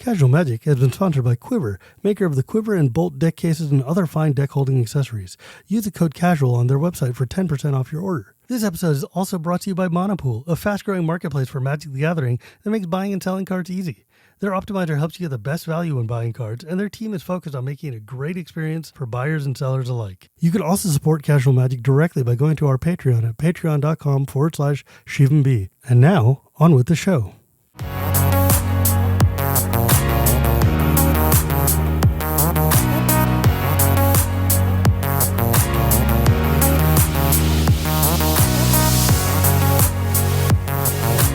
Casual Magic has been sponsored by Quiver, maker of the Quiver and Bolt deck cases and other fine deck holding accessories. Use the code CASUAL on their website for 10% off your order. This episode is also brought to you by Monopool, a fast-growing marketplace for Magic the Gathering that makes buying and selling cards easy. Their optimizer helps you get the best value when buying cards, and their team is focused on making it a great experience for buyers and sellers alike. You can also support Casual Magic directly by going to our Patreon at patreon.com/ShivamB. And now, on with the show.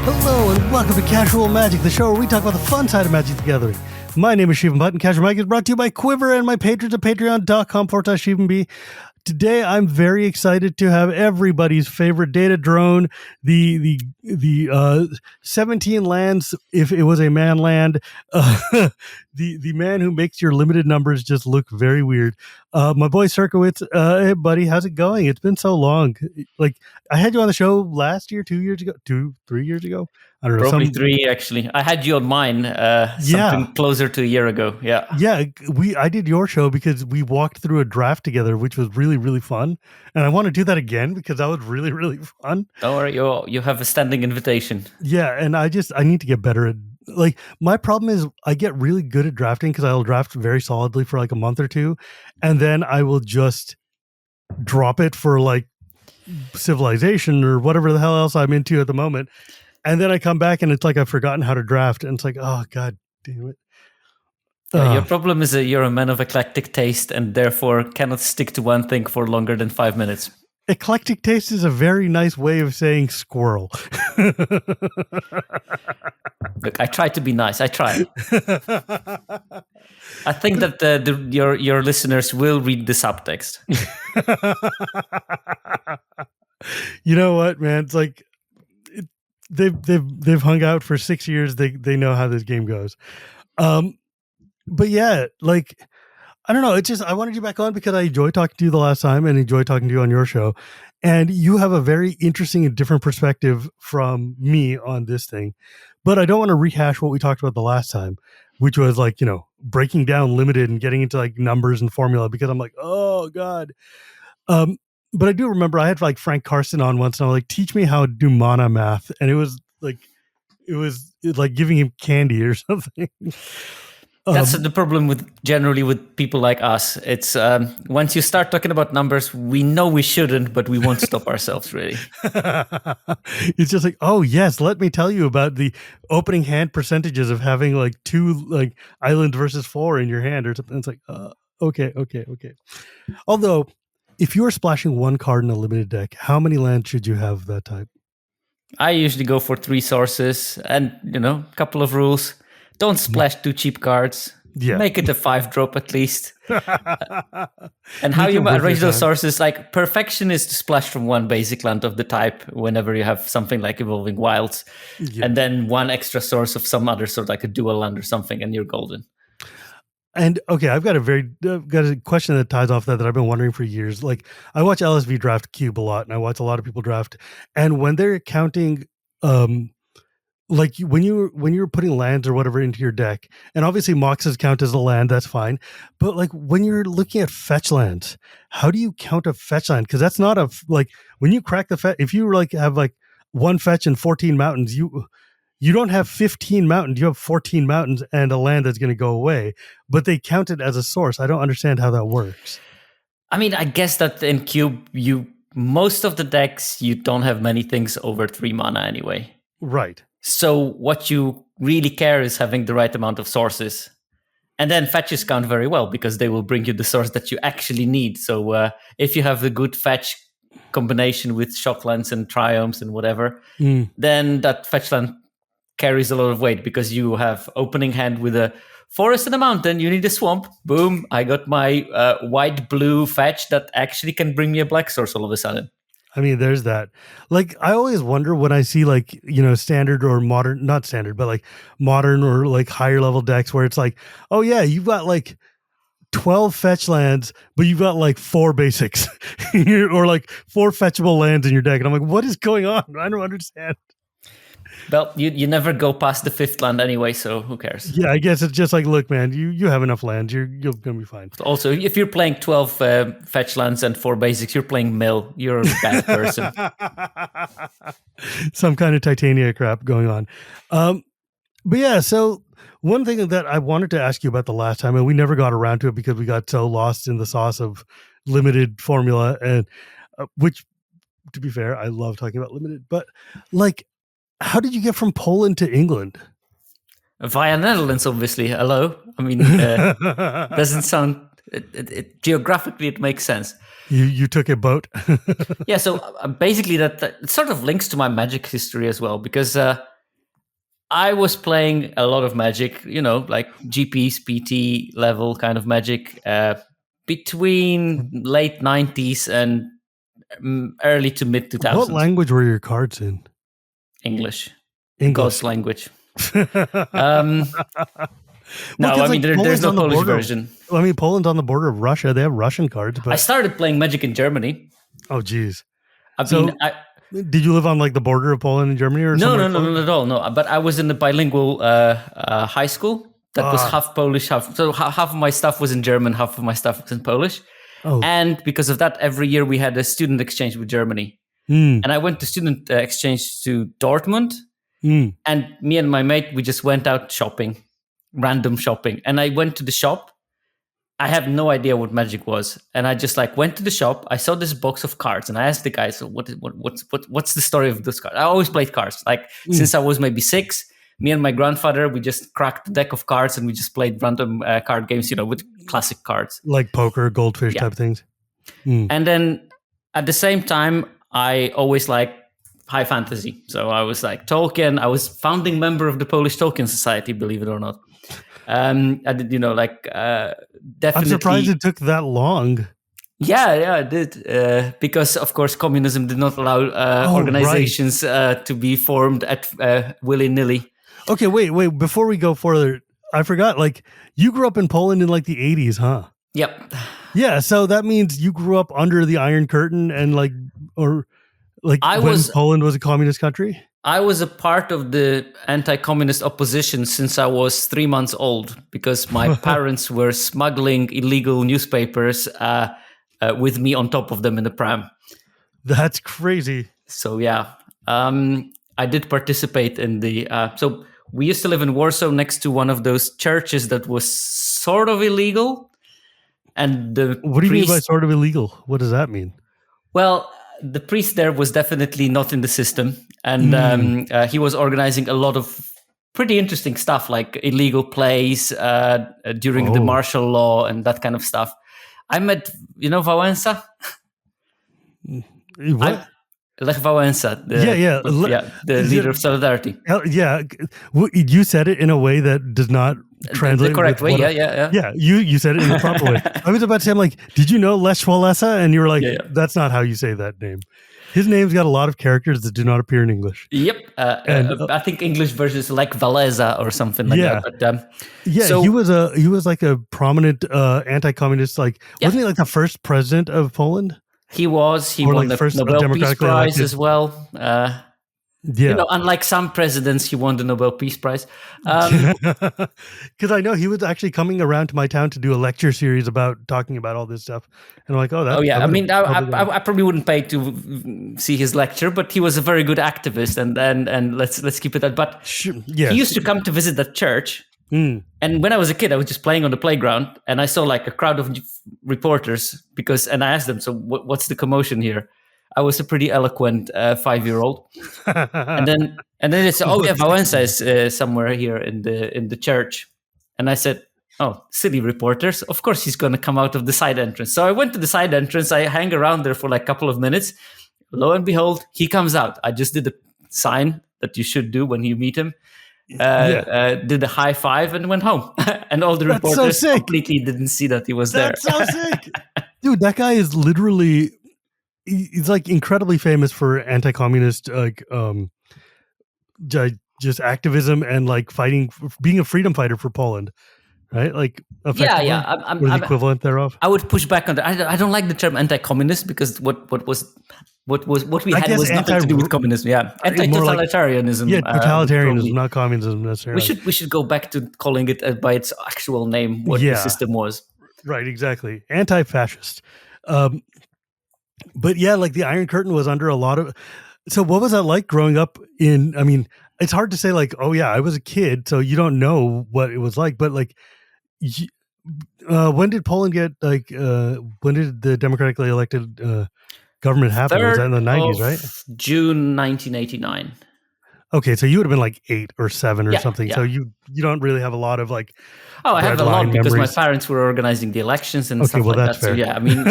Hello and welcome to Casual Magic, the show where we talk about the fun side of Magic the Gathering. My name is Shivam Bhatt, and Casual Magic is brought to you by Quiver and my patrons at patreon.com/ShivamB. Today, I'm very excited to have everybody's favorite data drone, the 17 lands, if it was a man land, the man who makes your limited numbers just look very weird. My boy Sierkovitz, hey buddy, how's it going? It's been so long. Like, I had you on the show last year, 3 years ago. I don't know. Probably 3, actually. I had you on mine something closer to a year ago. Yeah. Yeah, I did your show because we walked through a draft together, which was really, really fun. And I want to do that again because that was really, really fun. Don't worry, you have a standing invitation. Yeah, and I need to get better at, like, my problem is I get really good at drafting because I'll draft very solidly for like a month or two, and then I will just drop it for like Civilization or whatever the hell else I'm into at the moment. And then I come back and it's like I've forgotten how to draft. And it's like, oh, God damn it. Your problem is that you're a man of eclectic taste and therefore cannot stick to one thing for longer than 5 minutes. Eclectic taste is a very nice way of saying squirrel. Look, I try to be nice. I try. I think that your listeners will read the subtext. You know what, man? It's like they've hung out for 6 years. They know how this game goes. But yeah, like, I don't know. It's just, I wanted you back on because I enjoyed talking to you the last time and enjoyed talking to you on your show. And you have a very interesting and different perspective from me on this thing. But I don't want to rehash what we talked about the last time, which was like, you know, breaking down limited and getting into like numbers and formula, because I'm like, oh God. But I do remember I had like Frank Carson on once and I was like, teach me how to do mana math. And it was like giving him candy or something. That's the problem generally with people like us. It's once you start talking about numbers, we know we shouldn't, but we won't stop ourselves, really. It's just like, oh yes, let me tell you about the opening hand percentages of having like 2 like islands versus 4 in your hand or something. It's like, okay. Although, if you are splashing 1 card in a limited deck, how many lands should you have of that type? I usually go for 3 sources and, a couple of rules. Don't splash 2 cheap cards. Yeah. Make it a 5-drop at least. And how you arrange those sources, like perfection is to splash from 1 basic land of the type whenever you have something like Evolving Wilds. Yeah. And then 1 extra source of some other sort, like a dual land or something, and you're golden. And okay, I've got a question that ties off that I've been wondering for years. Like, I watch LSV Draft Cube a lot, and I watch a lot of people draft. And when they're counting, like when you're putting lands or whatever into your deck, and obviously Moxes count as a land, that's fine. But like when you're looking at fetch lands, how do you count a fetch land? Because that's not like when you crack the fetch. If you like have like 1 fetch and 14 mountains, you don't have 15 mountains. You have 14 mountains and a land that's going to go away. But they count it as a source. I don't understand how that works. I mean, I guess that in Cube, most of the decks you don't have many things over 3 mana anyway. Right. So what you really care is having the right amount of sources. And then fetches count very well because they will bring you the source that you actually need. So if you have a good fetch combination with Shocklands and Triumphs and whatever, then that fetch land carries a lot of weight because you have opening hand with a forest and a mountain. You need a swamp. Boom. I got my white-blue fetch that actually can bring me a black source all of a sudden. I mean, there's that. Like, I always wonder when I see like, standard or modern, not standard, but like modern or like higher level decks where it's like, oh yeah, you've got like 12 fetch lands, but you've got like 4 basics or like 4 fetchable lands in your deck. And I'm like, what is going on? I don't understand. Well, you never go past the 5th land anyway, so who cares? Yeah, I guess it's just like, look, man, you have enough land. You're gonna be fine. Also, if you're playing 12 fetch lands and 4 basics, you're playing mill. You're a bad person. Some kind of Titania crap going on. But yeah, so one thing that I wanted to ask you about the last time, and we never got around to it because we got so lost in the sauce of limited formula, and which, to be fair, I love talking about limited. But like, how did you get from Poland to England? Via Netherlands, obviously. Hello. I mean, doesn't sound geographically it makes sense. You took a boat. Yeah. So basically, that sort of links to my Magic history as well, because I was playing a lot of Magic, like GPs, PT level kind of Magic, between late 90s and early to mid 2000s. What language were your cards in? English. English. God's language. No, I mean, there's no Polish version. I mean, Poland's on the border of Russia. They have Russian cards. But I started playing Magic in Germany. Oh, geez. Did you live on like the border of Poland and Germany, or no, not at all. No, but I was in the bilingual high school that was half Polish, half of my stuff was in German, half of my stuff was in Polish. Oh. And because of that, every year we had a student exchange with Germany. And I went to student exchange to Dortmund. And me and my mate, we just went out shopping, random shopping. And I went to the shop. I have no idea what Magic was. And I just went to the shop. I saw this box of cards and I asked the guy, so what's the story of this card? I always played cards. Since I was maybe 6, me and my grandfather, we just cracked the deck of cards and we just played random card games, with classic cards. Like poker, goldfish type things. And then at the same time, I always liked high fantasy. So I was like Tolkien. I was founding member of the Polish Tolkien Society, believe it or not. I did, definitely. I'm surprised it took that long. Yeah, it did. Because, of course, communism did not allow organizations to be formed at willy-nilly. Okay, wait. Before we go further, I forgot, you grew up in Poland in the 80s, huh? Yep. Yeah, so that means you grew up under the Iron Curtain and when Poland was a communist country? I was a part of the anti-communist opposition since I was 3 months old because my parents were smuggling illegal newspapers with me on top of them in the pram. That's crazy. So yeah, I did participate in the... so we used to live in Warsaw next to one of those churches that was sort of illegal. And what do you mean by sort of illegal? What does that mean? Well, the priest there was definitely not in the system. And he was organizing a lot of pretty interesting stuff, like illegal plays during the martial law and that kind of stuff. I met, Wałęsa? What? Lech Wałęsa. The leader of Solidarity. Yeah. You said it in a way that does not translate. The correct way, yeah. Yeah, you said it in the proper way. I was about to say, I'm like, did you know Lech Wałęsa? And you were like, that's not how you say that name. His name's got a lot of characters that do not appear in English. Yep. I think English version is like Walesa or something like that. But, so, he was like a prominent anti-communist, wasn't he like the first president of Poland? He was. He won the Nobel Peace Prize as well. Unlike some presidents, he won the Nobel Peace Prize. Because I know he was actually coming around to my town to do a lecture series about talking about all this stuff. And I'm like, I probably wouldn't pay to see his lecture, but he was a very good activist. And let's keep it that. But he used to come to visit that church. And when I was a kid, I was just playing on the playground, and I saw a crowd of reporters and I asked them, so what's the commotion here? I was a pretty eloquent 5-year-old, and then they said, "Oh yeah, Wałęsa is somewhere here in the church," and I said, "Oh, silly reporters! Of course he's going to come out of the side entrance." So I went to the side entrance. I hang around there for a couple of minutes. Lo and behold, he comes out. I just did the sign that you should do when you meet him. Did a high five and went home. And all the reporters completely didn't see that he was there. That's so sick. Dude, that guy is literally, he's incredibly famous for anti-communist, just activism and fighting, being a freedom fighter for Poland, right? I'm the equivalent thereov. I would push back on that. I don't like the term anti-communist because what was What we I had guess was nothing to do with communism. Yeah, more like anti-totalitarianism. totalitarianism, not communism necessarily. We should go back to calling it by its actual name, what the Yeah. system was. Right, exactly. Anti-fascist. But yeah, like the Iron Curtain was under a lot of. So what was that like growing up in? I mean, it's hard to say like, oh yeah, I was a kid, so you don't know what it was like. But like, when did Poland get like? When did the democratically elected government happen? Was that in the 90s, right? June 1989. Okay, so you would have been like 8 or 7 or something. Yeah. So you don't really have a lot of like. I have a lot because memories. my parents were organizing the elections and stuff like that. Fair. So yeah, I mean,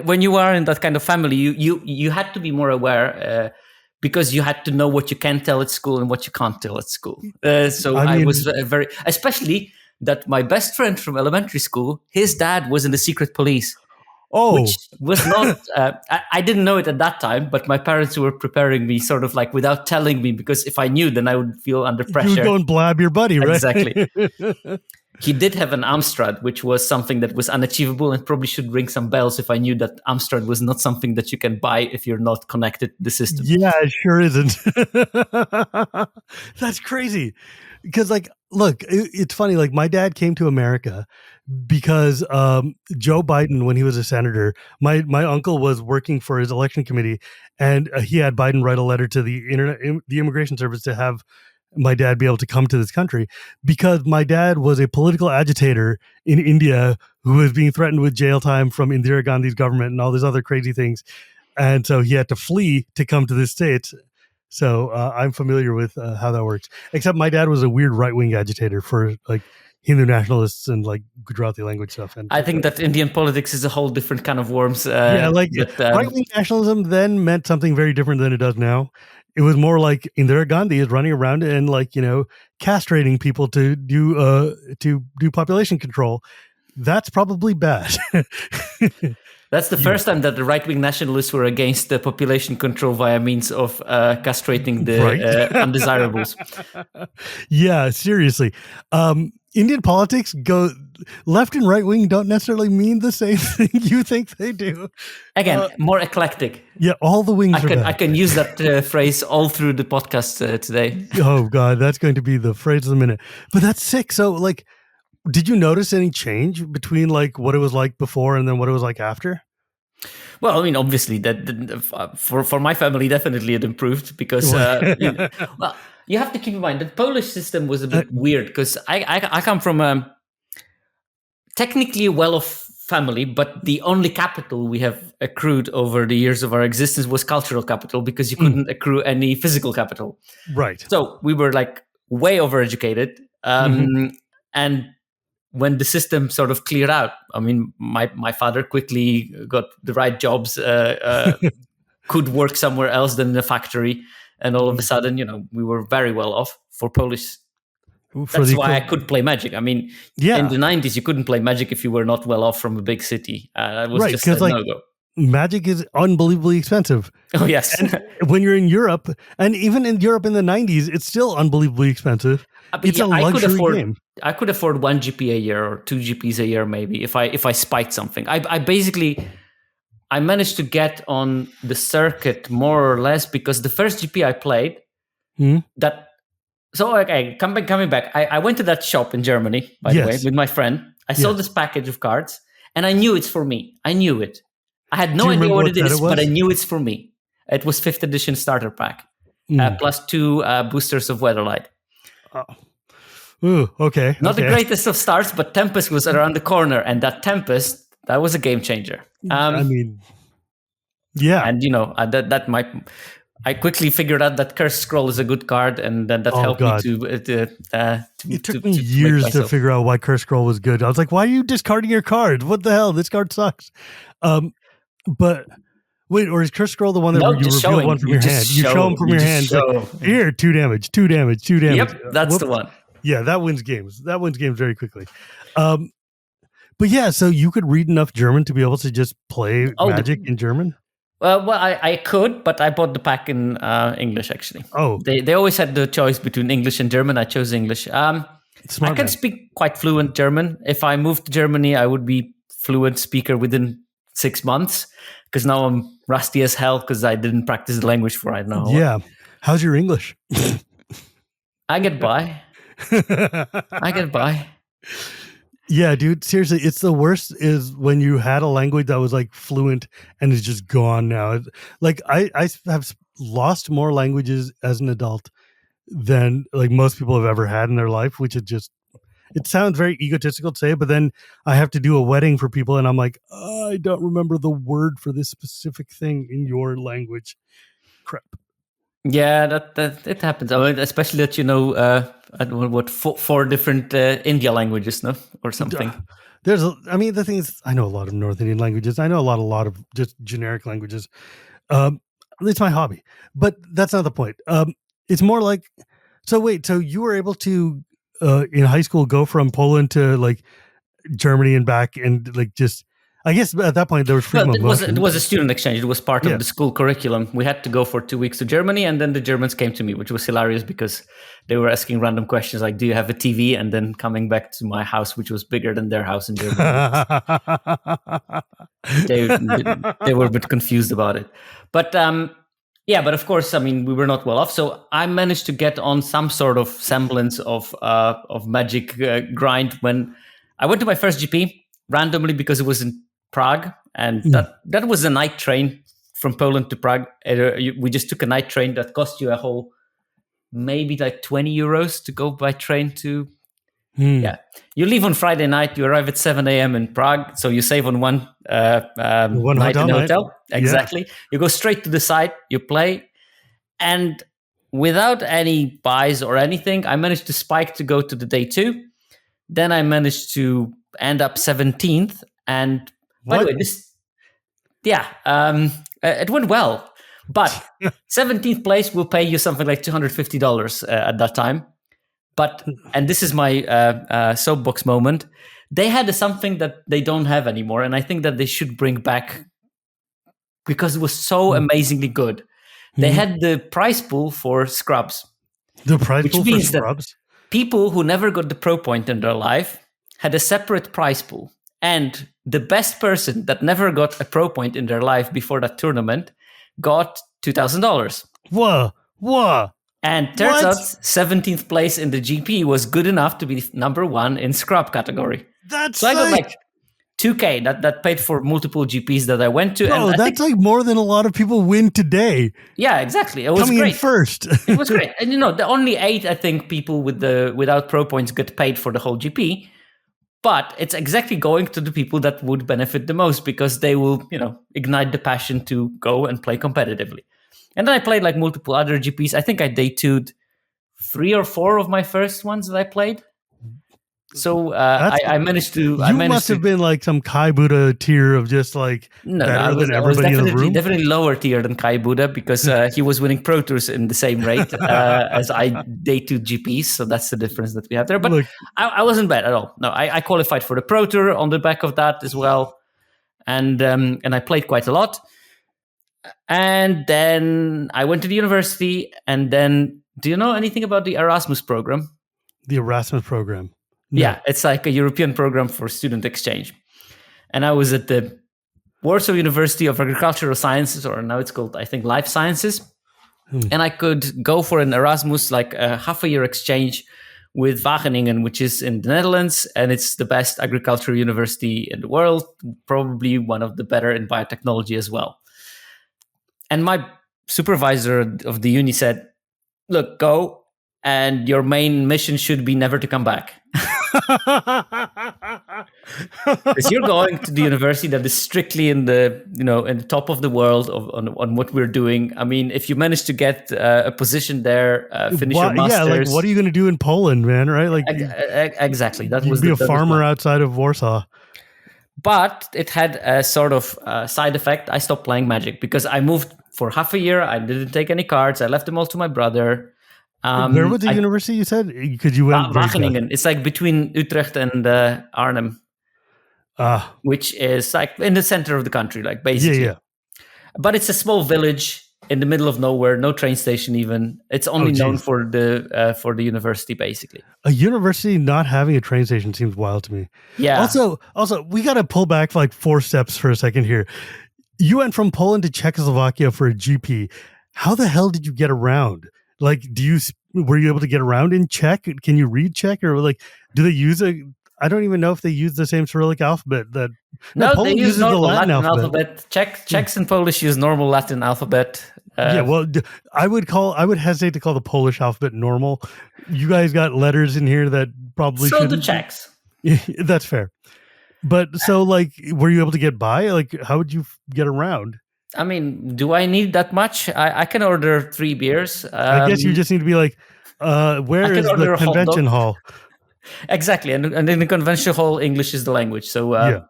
when you are in that kind of family, you had to be more aware because you had to know what you can tell at school and what you can't tell at school. I was very, especially that my best friend from elementary school, his dad was in the secret police. Which was not, I didn't know it at that time, but my parents were preparing me sort of like without telling me, because if I knew, then I would feel under pressure. You would go and blab your buddy, right? Exactly. He did have an Amstrad, which was something that was unachievable and probably should ring some bells if I knew that Amstrad was not something that you can buy if you're not connected to the system. Yeah, it sure isn't. That's crazy. Because like, look, it's funny. Like my dad came to America because Joe Biden, when he was a senator, my uncle was working for his election committee, and he had Biden write a letter to the immigration service to have my dad be able to come to this country, because my dad was a political agitator in India who was being threatened with jail time from Indira Gandhi's government and all these other crazy things. And so he had to flee to come to the States. So I'm familiar with how that works, except my dad was a weird right-wing agitator for like Hindu nationalists and like Gujarati language stuff. And I think that Indian politics is a whole different kind of worms. Right-wing nationalism then meant something very different than it does now. It was more like Indira Gandhi is running around and like, castrating people to do population control. That's probably bad. That's the first time that the right-wing nationalists were against the population control via means of castrating the undesirables. Yeah, seriously. Indian politics go left and right wing don't necessarily mean the same thing you think they do. Again, more eclectic. Yeah, all the wings are bad. I can use that phrase all through the podcast today. Oh God, that's going to be the phrase of the minute. But that's sick. So like, did you notice any change between like what it was like before and then what it was like after? Well, I mean, obviously that for my family, definitely it improved because, you have to keep in mind the Polish system was a bit weird because I come from a technically well-off family, but the only capital we have accrued over the years of our existence was cultural capital, because you couldn't accrue any physical capital. Right. So we were like way overeducated. And when the system sort of cleared out, I mean, my father quickly got the right jobs, could work somewhere else than in a factory. And all of a sudden, we were very well off for Polish. That's why I could play Magic. I mean, in the 90s, you couldn't play Magic if you were not well off from a big city. It was just a no-go. Magic is unbelievably expensive. Oh, yes. And when you're in Europe, and even in Europe in the 90s, it's still unbelievably expensive. It's a luxury game. I could afford 1 GP a year or 2 GPs a year, maybe, if I spiked something. I managed to get on the circuit more or less because the first GP I played, So, okay, coming back, I went to that shop in Germany, by the way, with my friend. I saw this package of cards, and I knew it's for me. I knew it. I had no idea what it is, but I knew it's for me. It was 5th edition starter pack, plus 2 boosters of Weatherlight. Ooh, okay. Not the greatest of starts, but Tempest was around the corner, and that Tempest, that was a game changer. I mean, yeah. And, that might... I quickly figured out that Curse Scroll is a good card, and then that helped me to it took me years to figure out why Curse Scroll was good. I was like, why are you discarding your cards? What the hell? This card sucks. But wait, or is Curse Scroll the one that you reveal one from your hand? You show them from your hand. Like, here, 2 damage, 2 damage, 2 damage. Yep, that's the one. Yeah, that wins games. That wins games very quickly. But yeah, so you could read enough German to be able to just play Magic in German? Well, I could, but I bought the pack in English, actually. Oh. They always had the choice between English and German. I chose English. I can speak quite fluent German. If I moved to Germany, I would be fluent speaker within 6 months, because now I'm rusty as hell because I didn't practice the language for I don't know how long. Yeah. How's your English? I get by. I get by. Yeah, dude. Seriously, it's the worst is when you had a language that was like fluent and is just gone now. Like I have lost more languages as an adult than like most people have ever had in their life, which is just, it sounds very egotistical to say, but then I have to do a wedding for people and I'm like, I don't remember the word for this specific thing in your language. Crap. Yeah, that it happens. I mean, especially that I don't know what four different India languages, no, or something. The thing is, I know a lot of North Indian languages. I know a lot of just generic languages. It's my hobby, but that's not the point. It's more like, so you were able to, in high school, go from Poland to like Germany and back, and like just, I guess at that point there was freedom of motion. It was a student exchange. It was part of the school curriculum. We had to go for 2 weeks to Germany, and then the Germans came to me, which was hilarious because they were asking random questions like, "Do you have a TV?" And then coming back to my house, which was bigger than their house in Germany. They were a bit confused about it, but but of course, I mean, we were not well off. So I managed to get on some sort of semblance of magic grind when I went to my first GP randomly because it was in Prague, and that was a night train from Poland to Prague. We just took a night train that cost you a whole maybe like 20 euros to go by train to. Yeah, you leave on Friday night, you arrive at 7 a.m. in Prague, so you save on one night in the hotel. Exactly. Yeah. You go straight to the site, you play, and without any buys or anything, I managed to spike to go to the day 2. Then I managed to end up 17th. And by the way, it went well. But 17th place will pay you something like $250 at that time. And this is my soapbox moment. They had something that they don't have anymore, and I think that they should bring back because it was so amazingly good. They had the prize pool for scrubs. The prize pool for scrubs? People who never got the pro point in their life had a separate prize pool. And the best person that never got a pro point in their life before that tournament got $2,000. Whoa. And turns out 17th place in the GP was good enough to be number 1 in scrub category. So I got like $2K that paid for multiple GPs that I went to. Oh, that's like more than a lot of people win today. Yeah, exactly. It was coming great. In first. It was great. And the only 8, I think, people without pro points get paid for the whole GP. But it's exactly going to the people that would benefit the most because they will, ignite the passion to go and play competitively. And then I played like multiple other GPs. I think I day 2'd 3 or 4 of my first ones that I played. So I managed to. You must have been like some Kai Buddha tier of just like better than everybody in the room. Definitely lower tier than Kai Buddha because he was winning Pro Tours in the same rate as I day 2 GPs. So that's the difference that we have there. But look, I wasn't bad at all. No, I qualified for the Pro Tour on the back of that as well, and I played quite a lot. And then I went to the university. And then, do you know anything about the Erasmus program? The Erasmus program. No. Yeah, it's like a European program for student exchange. And I was at the Warsaw University of Agricultural Sciences, or now it's called, I think, Life Sciences. And I could go for an Erasmus, like a half-a-year exchange with Wageningen, which is in the Netherlands. And it's the best agricultural university in the world, probably one of the better in biotechnology as well. And my supervisor of the uni said, look, go. And your main mission should be never to come back. Because you're going to the university that is strictly in the, in the top of the world on what we're doing. I mean, if you manage to get a position there, finish your master's. Yeah, like what are you going to do in Poland, man? Right? Like exactly. That was be a farmer outside of Warsaw. But it had a sort of side effect. I stopped playing Magic because I moved for half a year. I didn't take any cards. I left them all to my brother. Where was the university you said? Because you went Wageningen. It's like between Utrecht and Arnhem, which is like in the center of the country, like basically. Yeah. But it's a small village in the middle of nowhere, no train station even. It's only known for the university, basically. A university not having a train station seems wild to me. Yeah. Also, we got to pull back like 4 steps for a second here. You went from Poland to Czechoslovakia for a GP. How the hell did you get around? Like, were you able to get around in Czech? Can you read Czech, or like, do they use a? I don't even know if they use the same Cyrillic alphabet. No, They Poland use uses the normal Latin Latin alphabet. alphabet. Czechs and Polish use normal Latin alphabet. Yeah, well, I would hesitate to call the Polish alphabet normal. You guys got letters in here that probably so shouldn't. the Czechs. That's fair. But so, like, were you able to get by? Like, how would you get around? I mean, do I need that much? I can order 3 beers. I guess you just need to be like, where is the convention hall? Exactly, and in the convention hall, English is the language. So yeah.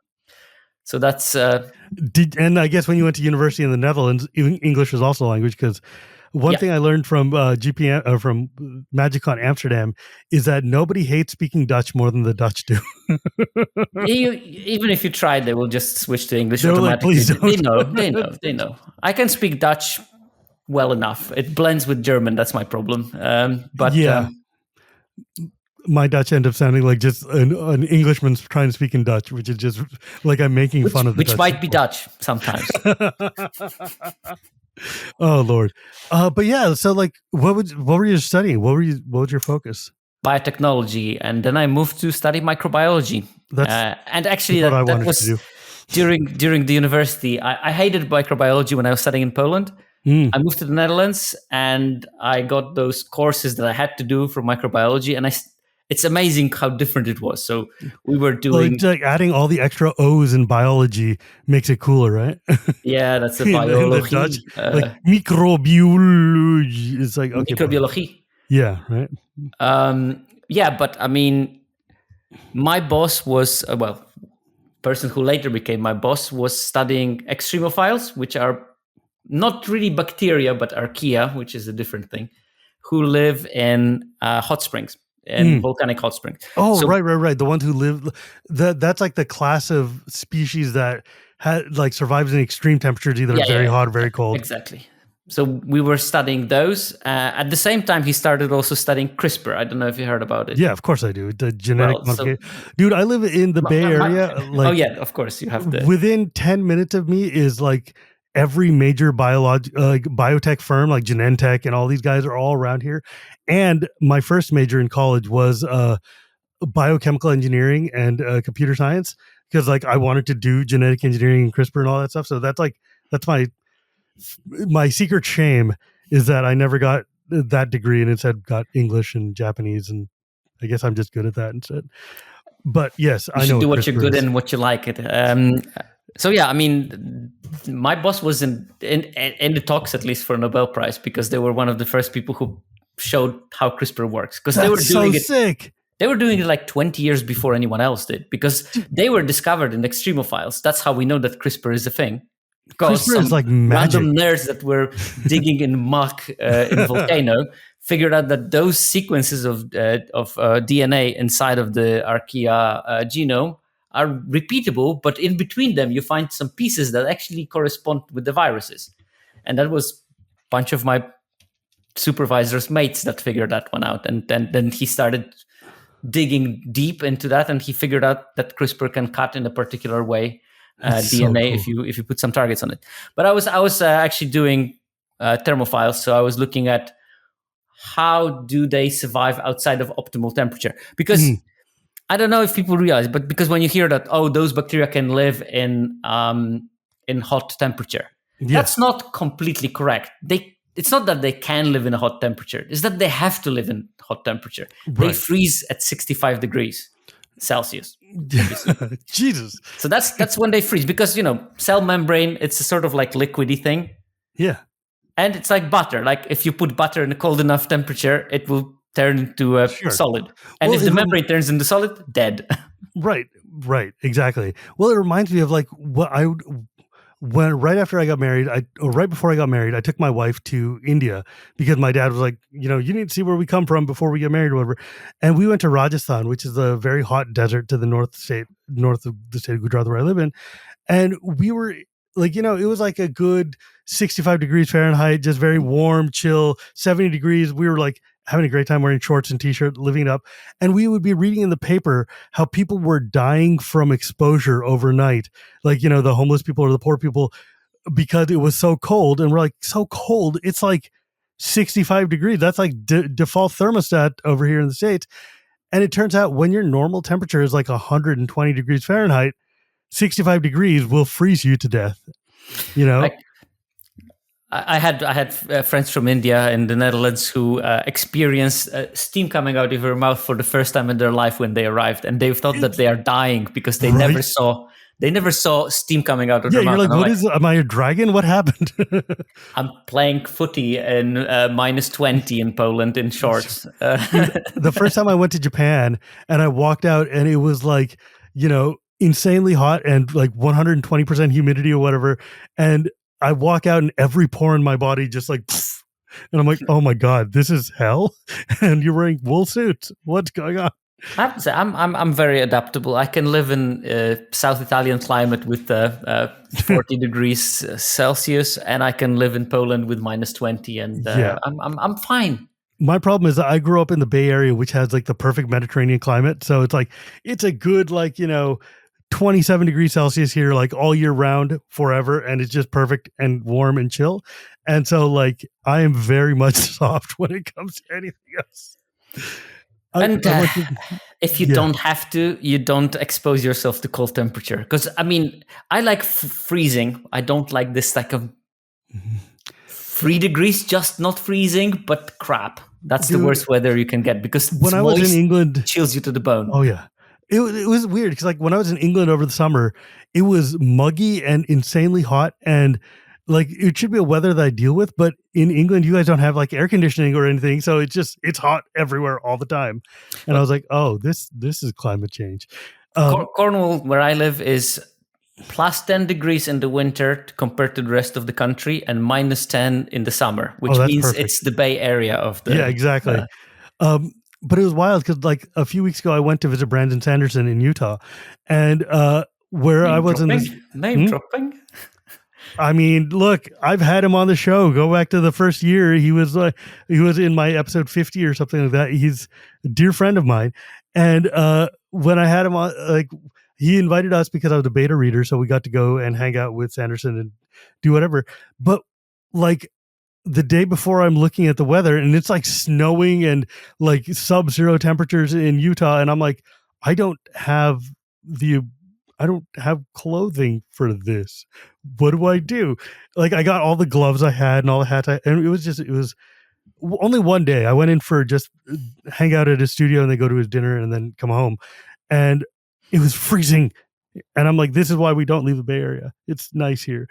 So that's and I guess when you went to university in the Netherlands, English was also a language, because one thing I learned from GPM from MagicCon Amsterdam is that nobody hates speaking Dutch more than the Dutch do. Even if you try, they will just switch to English automatically. Like, they know. I can speak Dutch well enough. It blends with German. That's my problem. But yeah. My Dutch end up sounding like just an Englishman trying to speak in Dutch, which is just like I'm making fun of the which Dutch might be Dutch sometimes. Oh Lord. But yeah, so like what were you studying? What was your focus? Biotechnology, and then I moved to study microbiology. And actually that was during the university. I hated microbiology when I was studying in Poland. I moved to the Netherlands and I got those courses that I had to do for microbiology, and it's amazing how different it was. So we were doing like adding all the extra O's in biology makes it cooler, right? Yeah, that's the biology. Dutch, like microbiology. It's like okay, microbiology. Yeah, right. Yeah, but I mean, my boss was person who later became my boss was studying extremophiles, which are not really bacteria, but archaea, which is a different thing, who live in hot springs. And volcanic hot springs. Oh, so, right. The ones who live, that's like the class of species that survives in extreme temperatures, either very hot or very cold. Exactly. So we were studying those. At the same time, he started also studying CRISPR. I don't know if you heard about it. Yeah, of course I do. The genetic modification. Dude, I live in the Bay Area. Of course you have to. Within 10 minutes of me is like every major biotech firm, like Genentech and all these guys are all around here. And my first major in college was biochemical engineering and computer science, because like I wanted to do genetic engineering and CRISPR and all that stuff. So that's my secret shame is that I never got that degree and instead got English and Japanese, and I guess I'm just good at that instead. But yes, I know do what you're good in, what you like it. So yeah, I mean, my boss was in the talks, at least for a Nobel Prize, because they were one of the first people who showed how CRISPR works, because they were doing it sick. They were doing it like 20 years before anyone else did, because they were discovered in extremophiles. That's how we know that CRISPR is a thing. Because CRISPR is like magic. Random nerds that were digging in muck in a volcano figured out that those sequences of DNA inside of the archaea genome are repeatable, but in between them you find some pieces that actually correspond with the viruses. And that was a bunch of my supervisor's mates that figured that one out, and then he started digging deep into that, and he figured out that CRISPR can cut in a particular way DNA so cool. if you put some targets on it. But I was actually doing thermophiles, so I was looking at how do they survive outside of optimal temperature, because I don't know if people realize, but because when you hear that those bacteria can live in hot temperature, that's not completely correct. It's not that they can live in a hot temperature. It's that they have to live in hot temperature. Right. They freeze at 65 degrees Celsius. Jesus. So that's when they freeze, because, cell membrane, it's a sort of like liquidy thing. Yeah. And it's like butter. Like if you put butter in a cold enough temperature, it will turn into a solid. And if the membrane turns into solid, dead. Right. Exactly. Well, it reminds me of like what right after I got married, right before I got married, I took my wife to India because my dad was like, you need to see where we come from before we get married or whatever. And we went to Rajasthan, which is a very hot desert to the north of the state of Gujarat where I live in. And we were like, it was like a good 65 degrees Fahrenheit, just very warm, chill, 70 degrees. We were like having a great time wearing shorts and t-shirt, living it up. And we would be reading in the paper how people were dying from exposure overnight. Like, the homeless people or the poor people because it was so cold. And we're like, so cold. It's like 65 degrees. That's like default thermostat over here in the States. And it turns out when your normal temperature is like 120 degrees Fahrenheit, 65 degrees will freeze you to death. You know? I had friends from India and the Netherlands who experienced steam coming out of their mouth for the first time in their life when they arrived, and they thought that they are dying because they never saw steam coming out of their mouth. You're like, am I a dragon? What happened? I'm playing footy in minus 20 in Poland in shorts. The first time I went to Japan and I walked out and it was like, insanely hot and like 120% humidity or whatever. And I walk out and every pore in my body just like, pfft, and I'm like, oh my God, this is hell. And you're wearing wool suits. What's going on? I have to say, I'm very adaptable. I can live in South Italian climate with 40 degrees Celsius, and I can live in Poland with minus 20, and I'm fine. My problem is that I grew up in the Bay Area, which has like the perfect Mediterranean climate. So it's like, it's a good, 27 degrees Celsius here, like all year round forever. And it's just perfect and warm and chill. And so like, I am very much soft when it comes to anything else. And if you don't have to, you don't expose yourself to cold temperature. Because I mean, I like freezing. I don't like this like of 3 degrees, just not freezing, but crap. That's the worst weather you can get because when I was in England, chills you to the bone. Oh yeah. It was weird because like when I was in England over the summer, it was muggy and insanely hot, and like it should be a weather that I deal with. But in England, you guys don't have like air conditioning or anything, so it's hot everywhere all the time. And I was like, oh, this is climate change. Cornwall, where I live, is plus 10 degrees in the winter compared to the rest of the country, and minus 10 in the summer, which means perfect. It's the Bay Area of the. Yeah, exactly. But it was wild because like a few weeks ago, I went to visit Brandon Sanderson in Utah, and where I was in this name dropping. I mean, look, I've had him on the show. Go back to the first year. He was in my episode 50 or something like that. He's a dear friend of mine. And when I had him on, like he invited us because I was a beta reader. So we got to go and hang out with Sanderson and do whatever. But like the day before, I'm looking at the weather and it's like snowing and like sub-zero temperatures in Utah. And I'm like, I don't have clothing for this. What do I do? Like I got all the gloves I had and all the hats and it was only one day. I went in for just hang out at his studio and then go to his dinner and then come home. And it was freezing. And I'm like, this is why we don't leave the Bay Area. It's nice here.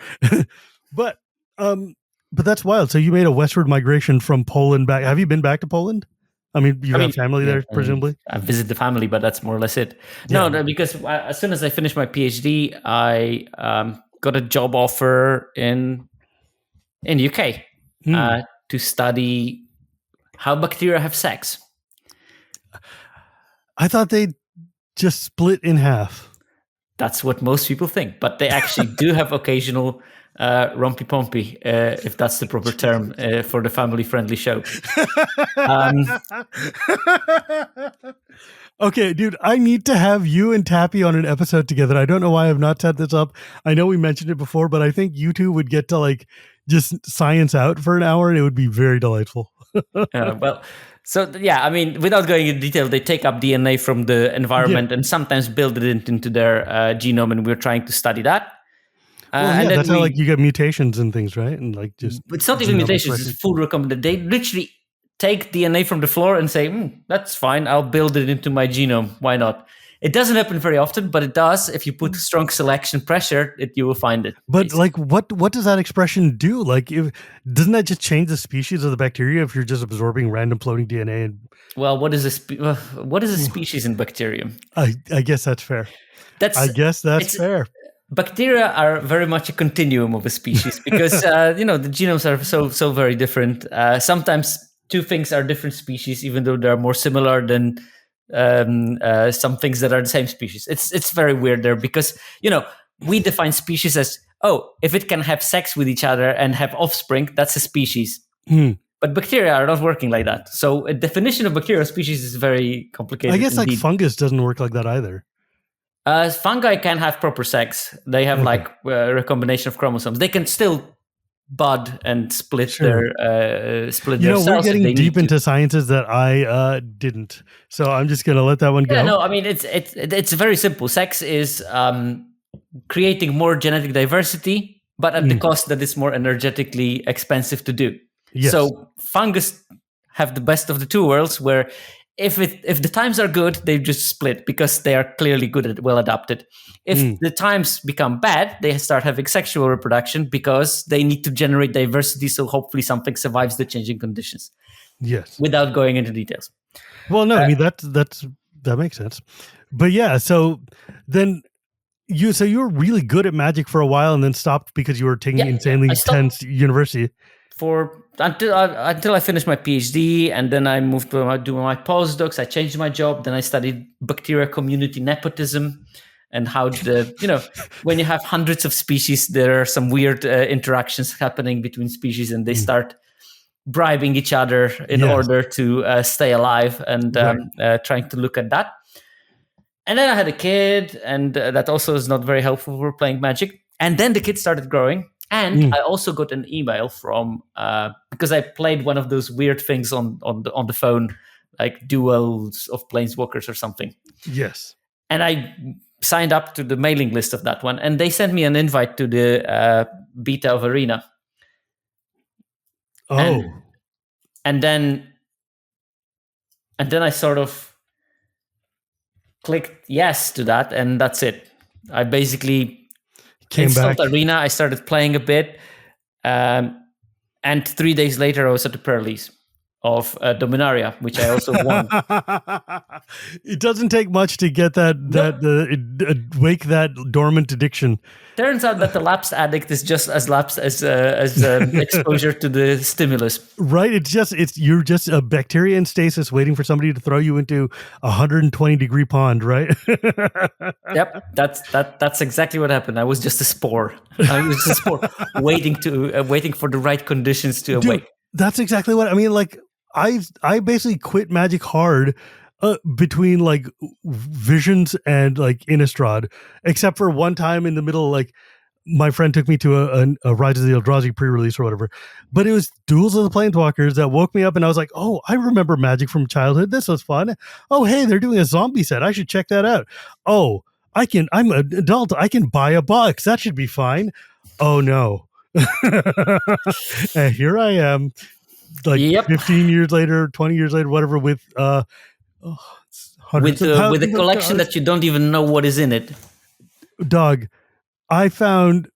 But that's wild. So you made a westward migration from Poland back. Have you been back to Poland? I mean, you have family there, presumably? I visit the family, but that's more or less it. No, because as soon as I finished my PhD, I got a job offer in UK to study how bacteria have sex. I thought they just split in half. That's what most people think, but they actually do have occasional rompy-pompy, if that's the proper term for the family-friendly show. Okay, dude, I need to have you and Tappy on an episode together. I don't know why I've not set this up. I know we mentioned it before, but I think you two would get to like just science out for an hour and it would be very delightful. I mean, without going into detail, they take up DNA from the environment and sometimes build it into their genome, and we're trying to study that. And that's how like you get mutations and things, right? And like just it's not even mutations; it's full recombinant. They literally take DNA from the floor and say, "That's fine. I'll build it into my genome. Why not?" It doesn't happen very often, but it does. If you put strong selection pressure, you will find it. But basically. Like, what does that expression do? Like, doesn't that just change the species of the bacteria if you're just absorbing random floating DNA? Well, what is a species in bacterium? I guess that's fair. That's fair. Bacteria are very much a continuum of a species because the genomes are so very different. Sometimes two things are different species, even though they're more similar than some things that are the same species. It's very weird there because we define species as if it can have sex with each other and have offspring, that's a species. But bacteria are not working like that. So a definition of bacterial species is very complicated. I guess indeed. Like fungus doesn't work like that either. Fungi can have proper sex. They have like a recombination of chromosomes. They can still bud and split their cells. We're getting deep to. into sciences that I didn't, so I'm just gonna let that one go. Yeah, no, I mean it's very simple. Sex is creating more genetic diversity, but at the cost that it's more energetically expensive to do. Yes. So fungus have the best of the two worlds, where if the times are good, they just split because they are clearly good at well adapted. If the times become bad, they start having sexual reproduction because they need to generate diversity. So hopefully something survives the changing conditions. Yes. Without going into details. Well, no, I mean that makes sense. But yeah, so then you were really good at Magic for a while and then stopped because you were taking insanely intense university. Until I finished my PhD, and then I moved to doing my postdocs. I changed my job. Then I studied bacteria community nepotism and how when you have hundreds of species, there are some weird interactions happening between species, and they start bribing each other in order to stay alive, and trying to look at that. And then I had a kid, and that also is not very helpful for playing Magic. And then the kid started growing. And I also got an email from because I played one of those weird things on the phone, like duels of Planeswalkers or something. Yes. And I signed up to the mailing list of that one, and they sent me an invite to the beta of Arena. Oh. And then I sort of clicked yes to that, and that's it. I basically installed Arena. I started playing a bit, and 3 days later I was at the pre-release of Dominaria, which I also won. It doesn't take much to get wake that dormant addiction. Turns out that the lapsed addict is just as lapsed as exposure to the stimulus. Right? You're just a bacteria in stasis waiting for somebody to throw you into a 120-degree pond, right? Yep, that's exactly what happened. I was just a spore. Waiting for the right conditions to awake. That's exactly what I mean. Like I basically quit Magic hard between like Visions and like Innistrad, except for one time in the middle, like my friend took me to a Rise of the Eldrazi pre-release or whatever, but it was Duels of the Planeswalkers that woke me up, and I was like, oh, I remember Magic from childhood. This was fun. Oh, hey, they're doing a zombie set. I should check that out. Oh, I'm an adult. I can buy a box. That should be fine. Oh no. And here I am, like 15 years later, 20 years later, whatever, with a collection that you don't even know what is in it. Dog, I found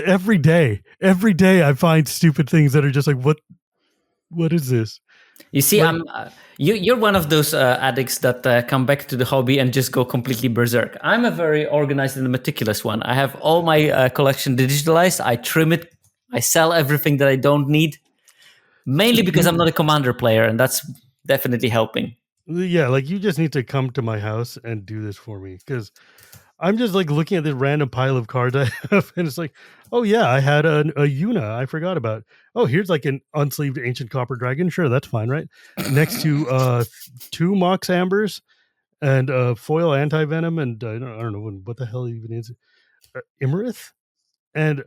every day I find stupid things that are just like, what is this? You see, you're one of those addicts that come back to the hobby and just go completely berserk. I'm a very organized and meticulous one. I have all my collection digitalized. I trim it. I sell everything that I don't need, mainly because I'm not a Commander player, and that's definitely helping. Yeah, like you just need to come to my house and do this for me, because I'm just like looking at this random pile of cards I have, and it's like, oh yeah, I had a Yuna I forgot about. Oh, here's like an unsleeved ancient copper dragon. Sure, that's fine, right? Next to 2 Mox Ambers and foil anti-venom, and I don't know what the hell even is Imarith and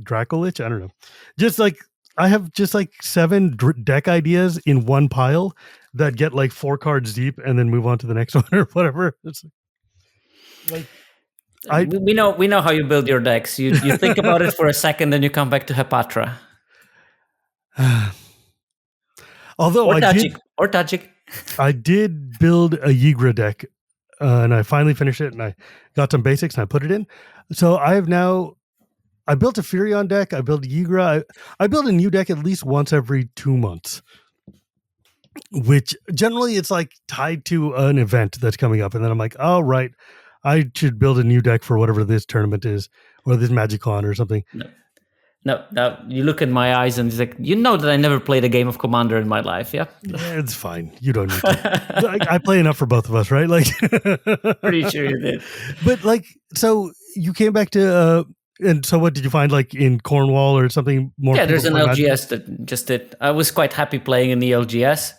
Dracolich. I don't know. Just like I have just like 7 deck ideas in one pile that get like 4 cards deep and then move on to the next one or whatever. It's like we know how you build your decks. You think about it for a second, then you come back to Hepatra. Although or Tajik. I did build a Yigra deck, and I finally finished it, and I got some basics, and I put it in. So I built a Furion deck. I built Yigra. I build a new deck at least once every 2 months, which generally it's like tied to an event that's coming up, and then I'm like, oh right, I should build a new deck for whatever this tournament is, or this MagicCon or something. No, you look in my eyes and it's like, you know that I never played a game of Commander in my life, yeah? Yeah, it's fine. You don't need to. I play enough for both of us, right? Like, pretty sure you did. But like, so you came back to, and so what did you find, like in Cornwall or something more? Yeah, there's an LGS that just did. I was quite happy playing in the LGS.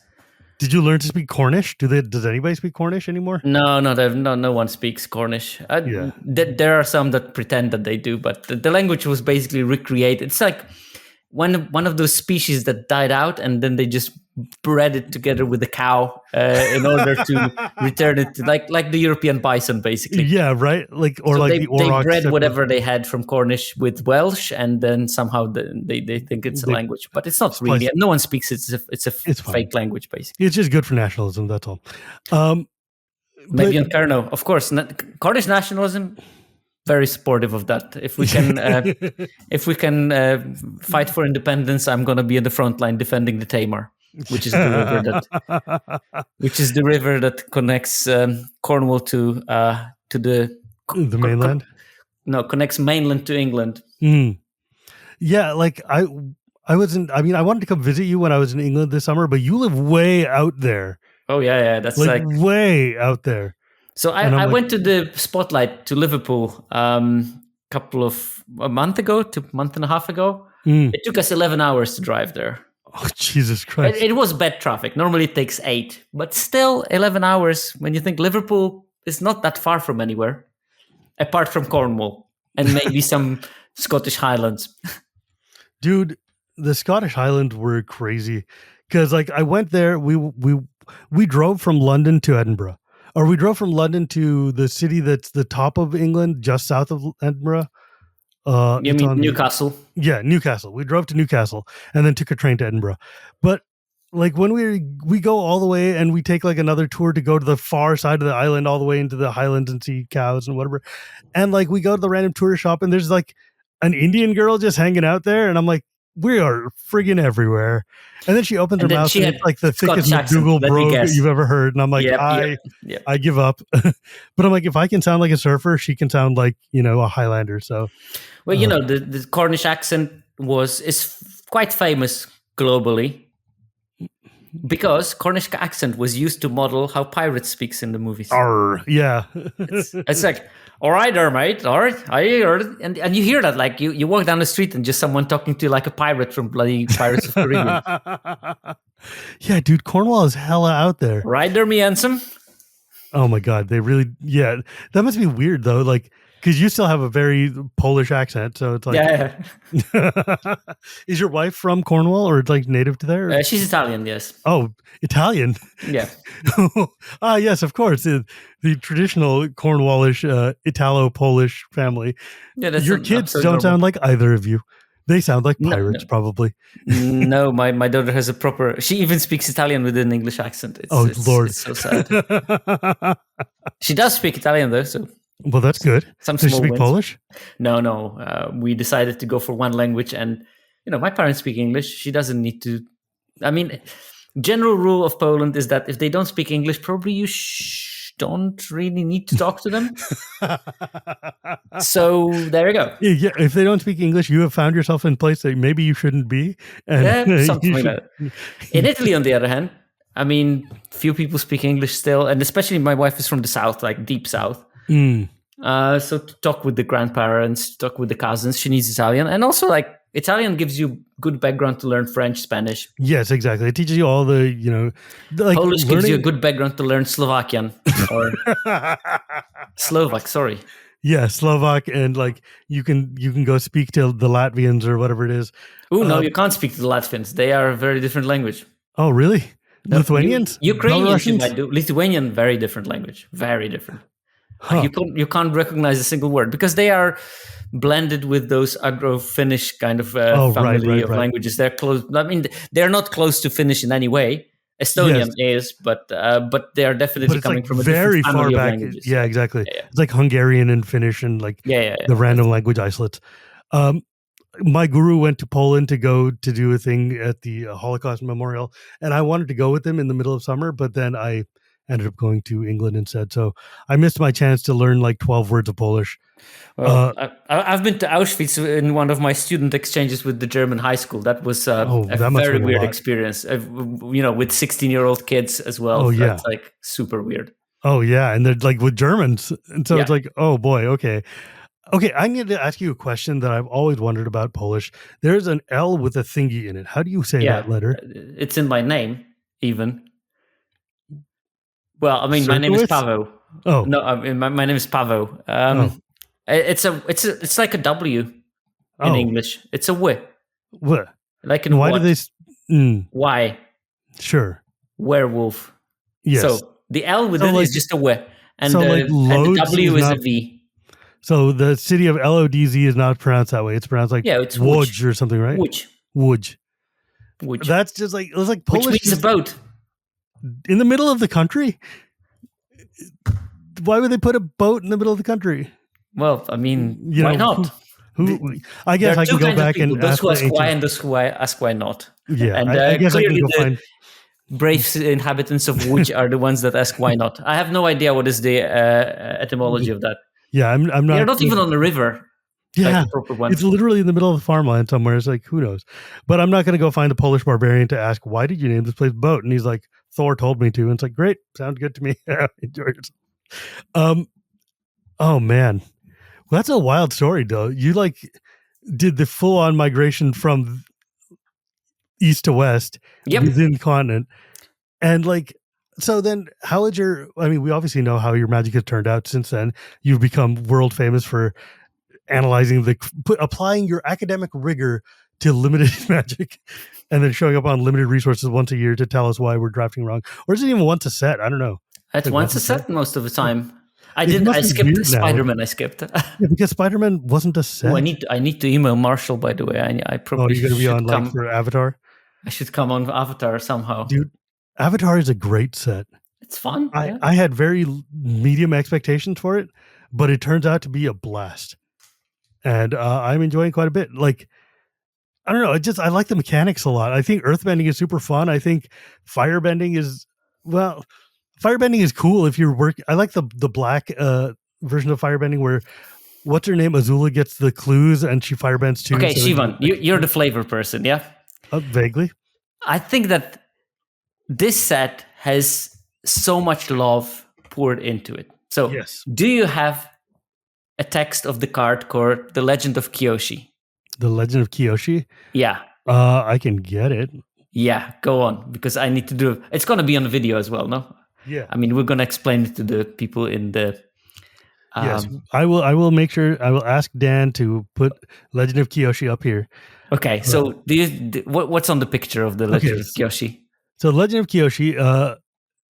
Did you learn to speak Cornish? Does anybody speak Cornish anymore? No, no one speaks Cornish. Yeah. There are some that pretend that they do, but the language was basically recreated. It's like one of those species that died out, and then they just bred it together with the cow in order to return it to like the European bison, basically. Yeah, right. Like or So like they the Aurochs bred whatever they had from Cornish with Welsh, and then somehow they think it's a They language, but it's not splice really. it. No one speaks it. It's a It's fine. fake language, basically. It's just good for nationalism. That's all. Maybe But on Carno, of course. Cornish nationalism, very supportive of that. If we can, fight for independence, I'm going to be in the front line defending the Tamar, which is the river that connects Cornwall to the mainland. Connects mainland to England. Yeah, like I wasn't. I mean, I wanted to come visit you when I was in England this summer, but you live way out there. Oh yeah, that's like way out there. So I went to the Spotlight to Liverpool a month and a half ago. It took us 11 hours to drive there. Oh, Jesus Christ. It was bad traffic. Normally it takes 8, but still 11 hours when you think Liverpool is not that far from anywhere, apart from Cornwall and maybe some Scottish Highlands. Dude, the Scottish Highlands were crazy because like I went there, we drove from London to Edinburgh, or we drove from London to the city that's the top of England, just south of Edinburgh. You mean Newcastle? Yeah, Newcastle. We drove to Newcastle and then took a train to Edinburgh. But like when we go all the way and we take like another tour to go to the far side of the island, all the way into the Highlands and see cows and whatever. And like we go to the random tourist shop and there's like an Indian girl just hanging out there, and I'm like, we are friggin' everywhere. And then she opens her mouth and it's like the thickest Google bro you've ever heard. And I'm like, I give up. But I'm like, if I can sound like a surfer, she can sound like, a Highlander. So, well, the Cornish accent is quite famous globally because Cornish accent was used to model how pirates speaks in the movies. Yeah. It's like, all right, there, mate. All right, I heard it. And you hear that, like you walk down the street and just someone talking to you like a pirate from bloody Pirates of the Caribbean. Yeah, dude, Cornwall is hella out there. Right there, me handsome. Oh my God, they really, yeah. That must be weird though, like, because you still have a very Polish accent, so it's like, yeah. Is your wife from Cornwall or like native to there? She's Italian, yes. Oh, Italian. Yeah. Yes, of course. The traditional Cornwallish Italo-Polish family. Yeah, your kids don't sound like either of you. They sound like pirates, probably. No, my daughter has a proper. She even speaks Italian with an English accent. Lord, it's so sad. She does speak Italian though, so. Well, that's good. Some Does she small speak wins. Polish? No. We decided to go for one language, and my parents speak English. She doesn't need to. I mean, general rule of Poland is that if they don't speak English, probably you don't really need to talk to them. So there you go. Yeah, if they don't speak English, you have found yourself in a place that maybe you shouldn't be. And something like that. In Italy, on the other hand, I mean, few people speak English still, and especially my wife is from the south, like deep south. So to talk with the grandparents, talk with the cousins, she needs Italian, and also like Italian gives you good background to learn French, Spanish. Yes, exactly. It teaches you all the like Polish gives you a good background to learn Slovakian or Slovak. Sorry. Yeah, Slovak, and like you can go speak to the Latvians or whatever it is. Oh no, you can't speak to the Latvians. They are a very different language. Oh really? No, Lithuanians, Ukrainians, you might do. Lithuanian, very different language. Very different. Huh. You can't recognize a single word because they are blended with those Agro-Finnish kind of family of languages. They're close. I mean, they're not close to Finnish in any way. Estonian is, but they are definitely coming from a very far back. Languages. Yeah, exactly. Yeah. It's like Hungarian and Finnish and like the random language isolates. My guru went to Poland to go to do a thing at the Holocaust Memorial, and I wanted to go with him in the middle of summer, but then I ended up going to England instead. So I missed my chance to learn like 12 words of Polish. Well, I've been to Auschwitz in one of my student exchanges with the German high school. That was a very weird experience, with 16-year-old kids as well. That's like super weird. Oh, yeah. And they're like with Germans. And so it's like, oh, boy. Okay. I need to ask you a question that I've always wondered about Polish. There's an L with a thingy in it. How do you say that letter? It's in my name, even. Well, I mean, my name is Sierkovitz? Pavo. Oh, No, I mean, my name is Pavo. oh, It's like a W in oh. English. It's a W, What? like And in why did what? they? Why? Sure. Werewolf. Yes. So the L with So it is like, just a W, and like and the loads W is is a not. V. So the city of Lodz is not pronounced that way. It's pronounced like Yeah, it's Łódź or something, right? Which, Łódź. which, That's just like it was like which Polish, means a just boat. in the middle of the country. Why would they put a boat in the middle of the country? Well, I mean, You why know, not? who? I There guess are I two can go kinds of back people: and those ask who the ask why ancient. and those who ask why not. Yeah, And I guess I can clearly, go the find. brave inhabitants of Łódź are the ones that ask why not. I have no idea what is the etymology of that. Yeah, I'm They're not. not even on the river, like Yeah, the proper one. it's literally in the middle of the farmland somewhere. It's like, who knows? But I'm not going to go find a Polish barbarian to ask, why did you name this place Boat? And he's like, Thor told me to. And it's like, great, sounds good to me. Enjoy yourself. Oh man, well, that's a wild story, though. You like did the full on migration from east to west Yep. within the continent, and like. So then, how is your? I mean, we obviously know how your magic has turned out since then. You've become world famous for analyzing applying your academic rigor to limited magic, and then showing up on limited resources once a year to tell us why we're drafting wrong, or is it even once a set? I don't know. That's Like once a set most of the time. I must be skipped weird now. Spider-Man. I skipped. Yeah, because Spider-Man wasn't a set. Oh, I need to email Marshall. By the way, I probably you're going to be should on come. like for Avatar, I should come on Avatar somehow. dude. Avatar is a great set. It's fun. I had very medium expectations for it, but it turns out to be a blast, and I'm enjoying quite a bit. Like, I don't know, I like the mechanics a lot. I think earthbending is super fun. I think firebending is cool if you're working. I like the black version of firebending where what's her name, Azula, gets the clues and she firebends too. Okay, so Shivam, you're the flavor person, yeah? Vaguely. I think that this set has so much love poured into it. So, Yes. Do you have a text of the card called The Legend of Kyoshi? The Legend of Kyoshi? Yeah. I can get it. Yeah, go on, because I need to do it's going to be on the video as well, no? Yeah. I mean, we're going to explain it to the people in the yes, I will make sure. I will ask Dan to put Legend of Kyoshi up here. Okay, so what's on the picture of the Legend of Kyoshi? So Legend of Kyoshi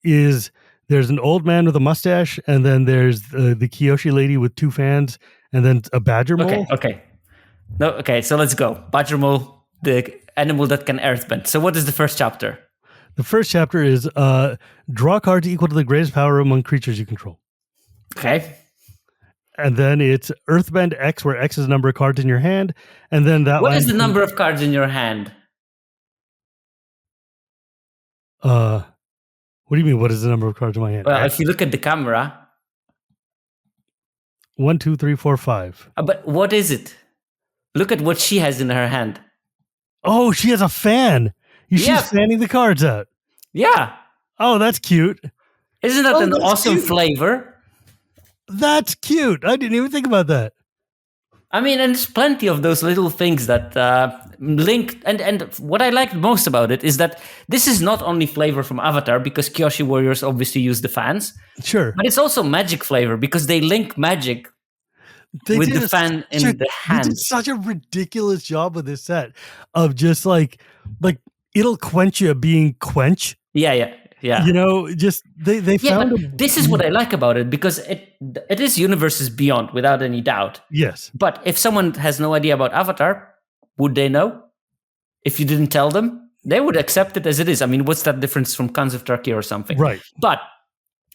is there's an old man with a mustache, and then there's the Kyoshi lady with two fans, and then a badger mole. Okay, so let's go. Badger mole, the animal that can earthbend. So what is the first chapter? The first chapter is draw cards equal to the greatest power among creatures you control. Okay. And then it's Earthbend X, where X is the number of cards in your hand. And then that What is the number of cards in your hand? What do you mean? What is the number of cards in my hand? Well, if you look at the camera. 1, 2, 3, 4, 5. But what is it? Look at what she has in her hand. Oh, she has a fan. She's fanning the cards out. Yeah. Oh, that's cute. Isn't that an awesome flavor? That's cute. I didn't even think about that. I mean, and there's plenty of those little things that link. And what I like most about it is that this is not only flavor from Avatar, because Kyoshi Warriors obviously use the fans. Sure. But it's also magic flavor, because they link magic with the fan in the hand. They did such a ridiculous job with this set of just like it'll quench you being quench. Yeah. You know, just they found. This is what I like about it, because it is universes beyond, without any doubt. Yes. But if someone has no idea about Avatar, would they know? If you didn't tell them, they would accept it as it is. I mean, what's that difference from Khans of Tarkir or something? Right. But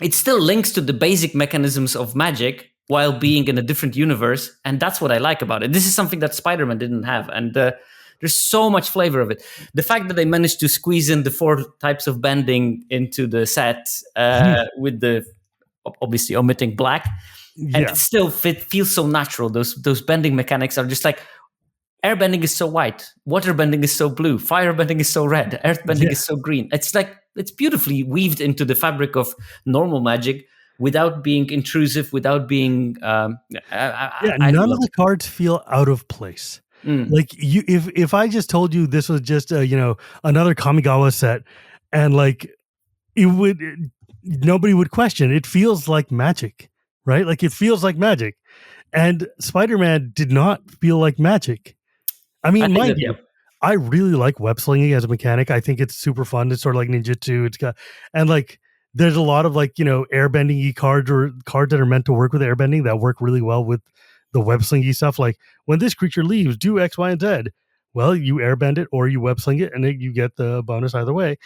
it still links to the basic mechanisms of magic while being in a different universe. And that's what I like about it. This is something that Spider-Man didn't have. And there's so much flavor of it. The fact that they managed to squeeze in the 4 types of bending into the set with the obviously omitting black, and it still feels so natural. Those bending mechanics are just like airbending is so white, waterbending is so blue, firebending is so red, earthbending is so green. It's like it's beautifully weaved into the fabric of normal magic without being intrusive, without being. None of the cards feel out of place. Like if I just told you this was just another Kamigawa set, and like it would nobody would question. It feels like magic, right? Like it feels like magic. And Spider-Man did not feel like magic. I I mean, think mind that, yeah. you, I really like web slinging as a mechanic. I think it's super fun. It's sort of like ninjutsu. It's got, and like there's a lot of like, airbending cards or cards that are meant to work with airbending that work really well with the web slingy stuff. Like when this creature leaves, do X, Y, and Z. Well, you airbend it or you web sling it, and you get the bonus either way.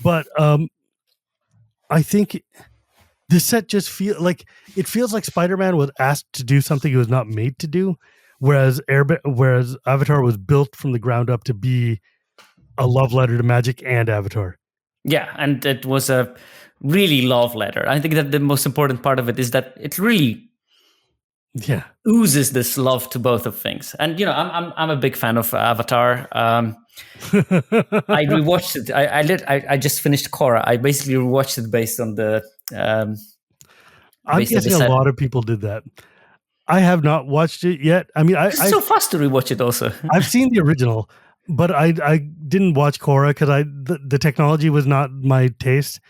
But I think this set just feels like Spider-Man was asked to do something he was not made to do, whereas Avatar was built from the ground up to be a love letter to Magic and Avatar. Yeah, and it was a really love letter. I think that the most important part of it is that it really Yeah. oozes this love to both of things. And I'm a big fan of Avatar. I rewatched it. I just finished Korra. I basically rewatched it based on the I'm based on the guessing a set. lot of people did that. I have not watched it yet. I mean, It's so fast to rewatch it. Also, I've seen the original, but I didn't watch Korra because the technology was not my taste.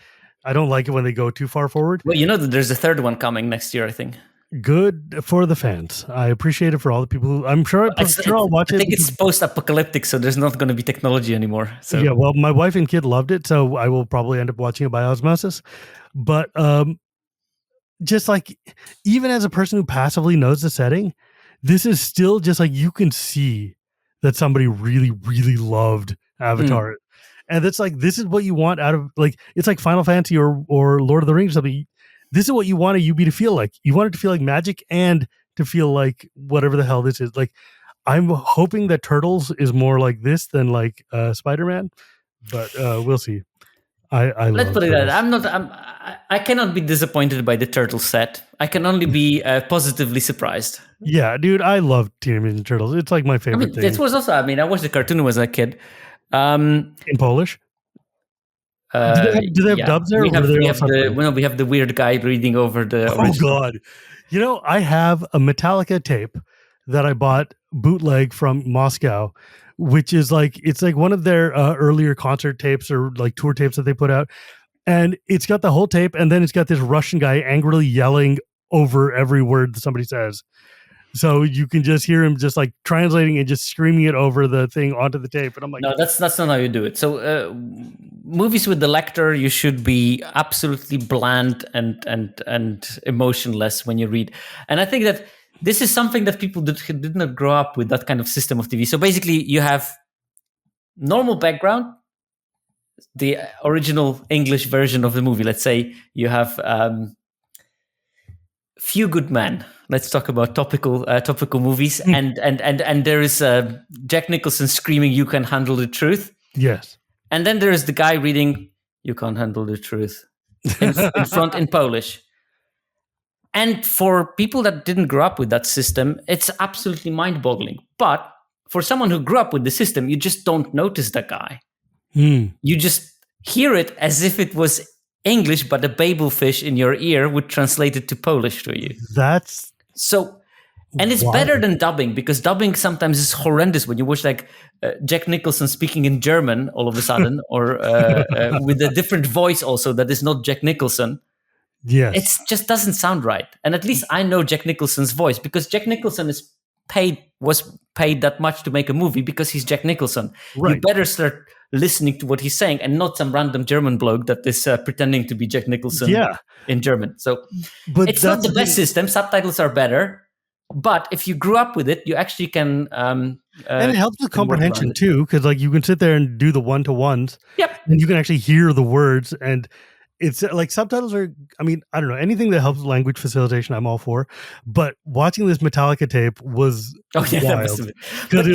I don't like it when they go too far forward. well, you know that there's a third one coming next year. I think. Good for the fans. I appreciate it for all the people who. I'm sure I'll watch it. I think it's post-apocalyptic, so there's not going to be technology anymore. So yeah, well, my wife and kid loved it, so I will probably end up watching it by osmosis. But just like even as a person who passively knows the setting, this is still just like you can see that somebody really, really loved Avatar. And it's like this is what you want out of like it's like Final Fantasy or Lord of the Rings or something. This is what you want a UB to feel like. You want it to feel like magic and to feel like whatever the hell this is. Like I'm hoping that Turtles is more like this than like Spider-Man, but we'll see. let's love put it Turtles. that I cannot be disappointed by the turtle set. I can only be positively surprised. Yeah, dude, I love Teenage Mutant Ninja Turtles. It's like my favorite thing. It was also. I watched the cartoon when I was a kid. In Polish. Do they have dubs there? We have the weird guy reading over the. Oh original. God! I have a Metallica tape that I bought bootleg from Moscow, which is like it's like one of their earlier concert tapes or like tour tapes that they put out, and it's got the whole tape, and then it's got this Russian guy angrily yelling over every word that somebody says. So you can just hear him just like translating and just screaming it over the thing onto the tape. And I'm like, no, that's not how you do it. So movies with the lector, you should be absolutely bland and emotionless when you read. And I think that this is something that people did not grow up with, that kind of system of TV. So basically you have normal background, the original English version of the movie. Let's say you have Few Good Men. Let's talk about topical movies, and there is Jack Nicholson screaming, "You can handle the truth." yes, and then there is the guy reading, "You can't handle the truth," in front in Polish. And for people that didn't grow up with that system, it's absolutely mind-boggling. But for someone who grew up with the system, you just don't notice that guy. You just hear it as if it was English, but a babelfish in your ear would translate it to Polish to you. That's so, and it's better than dubbing, because dubbing sometimes is horrendous when you watch like Jack Nicholson speaking in German all of a sudden, or with a different voice also that is not Jack Nicholson. Yes, it just doesn't sound right. And at least I know Jack Nicholson's voice, because Jack Nicholson was paid that much to make a movie because he's Jack Nicholson. Right. You better start listening to what he's saying and not some random German bloke that is pretending to be Jack Nicholson in German. So but it's not the best system. Subtitles are better. But if you grew up with it, you actually can... and it helps with comprehension too, because like you can sit there and do the one-to-ones. Yep. And you can actually hear the words, and it's like subtitles are, I mean, I don't know, anything that helps language facilitation, I'm all for. But watching this Metallica tape was wild. Because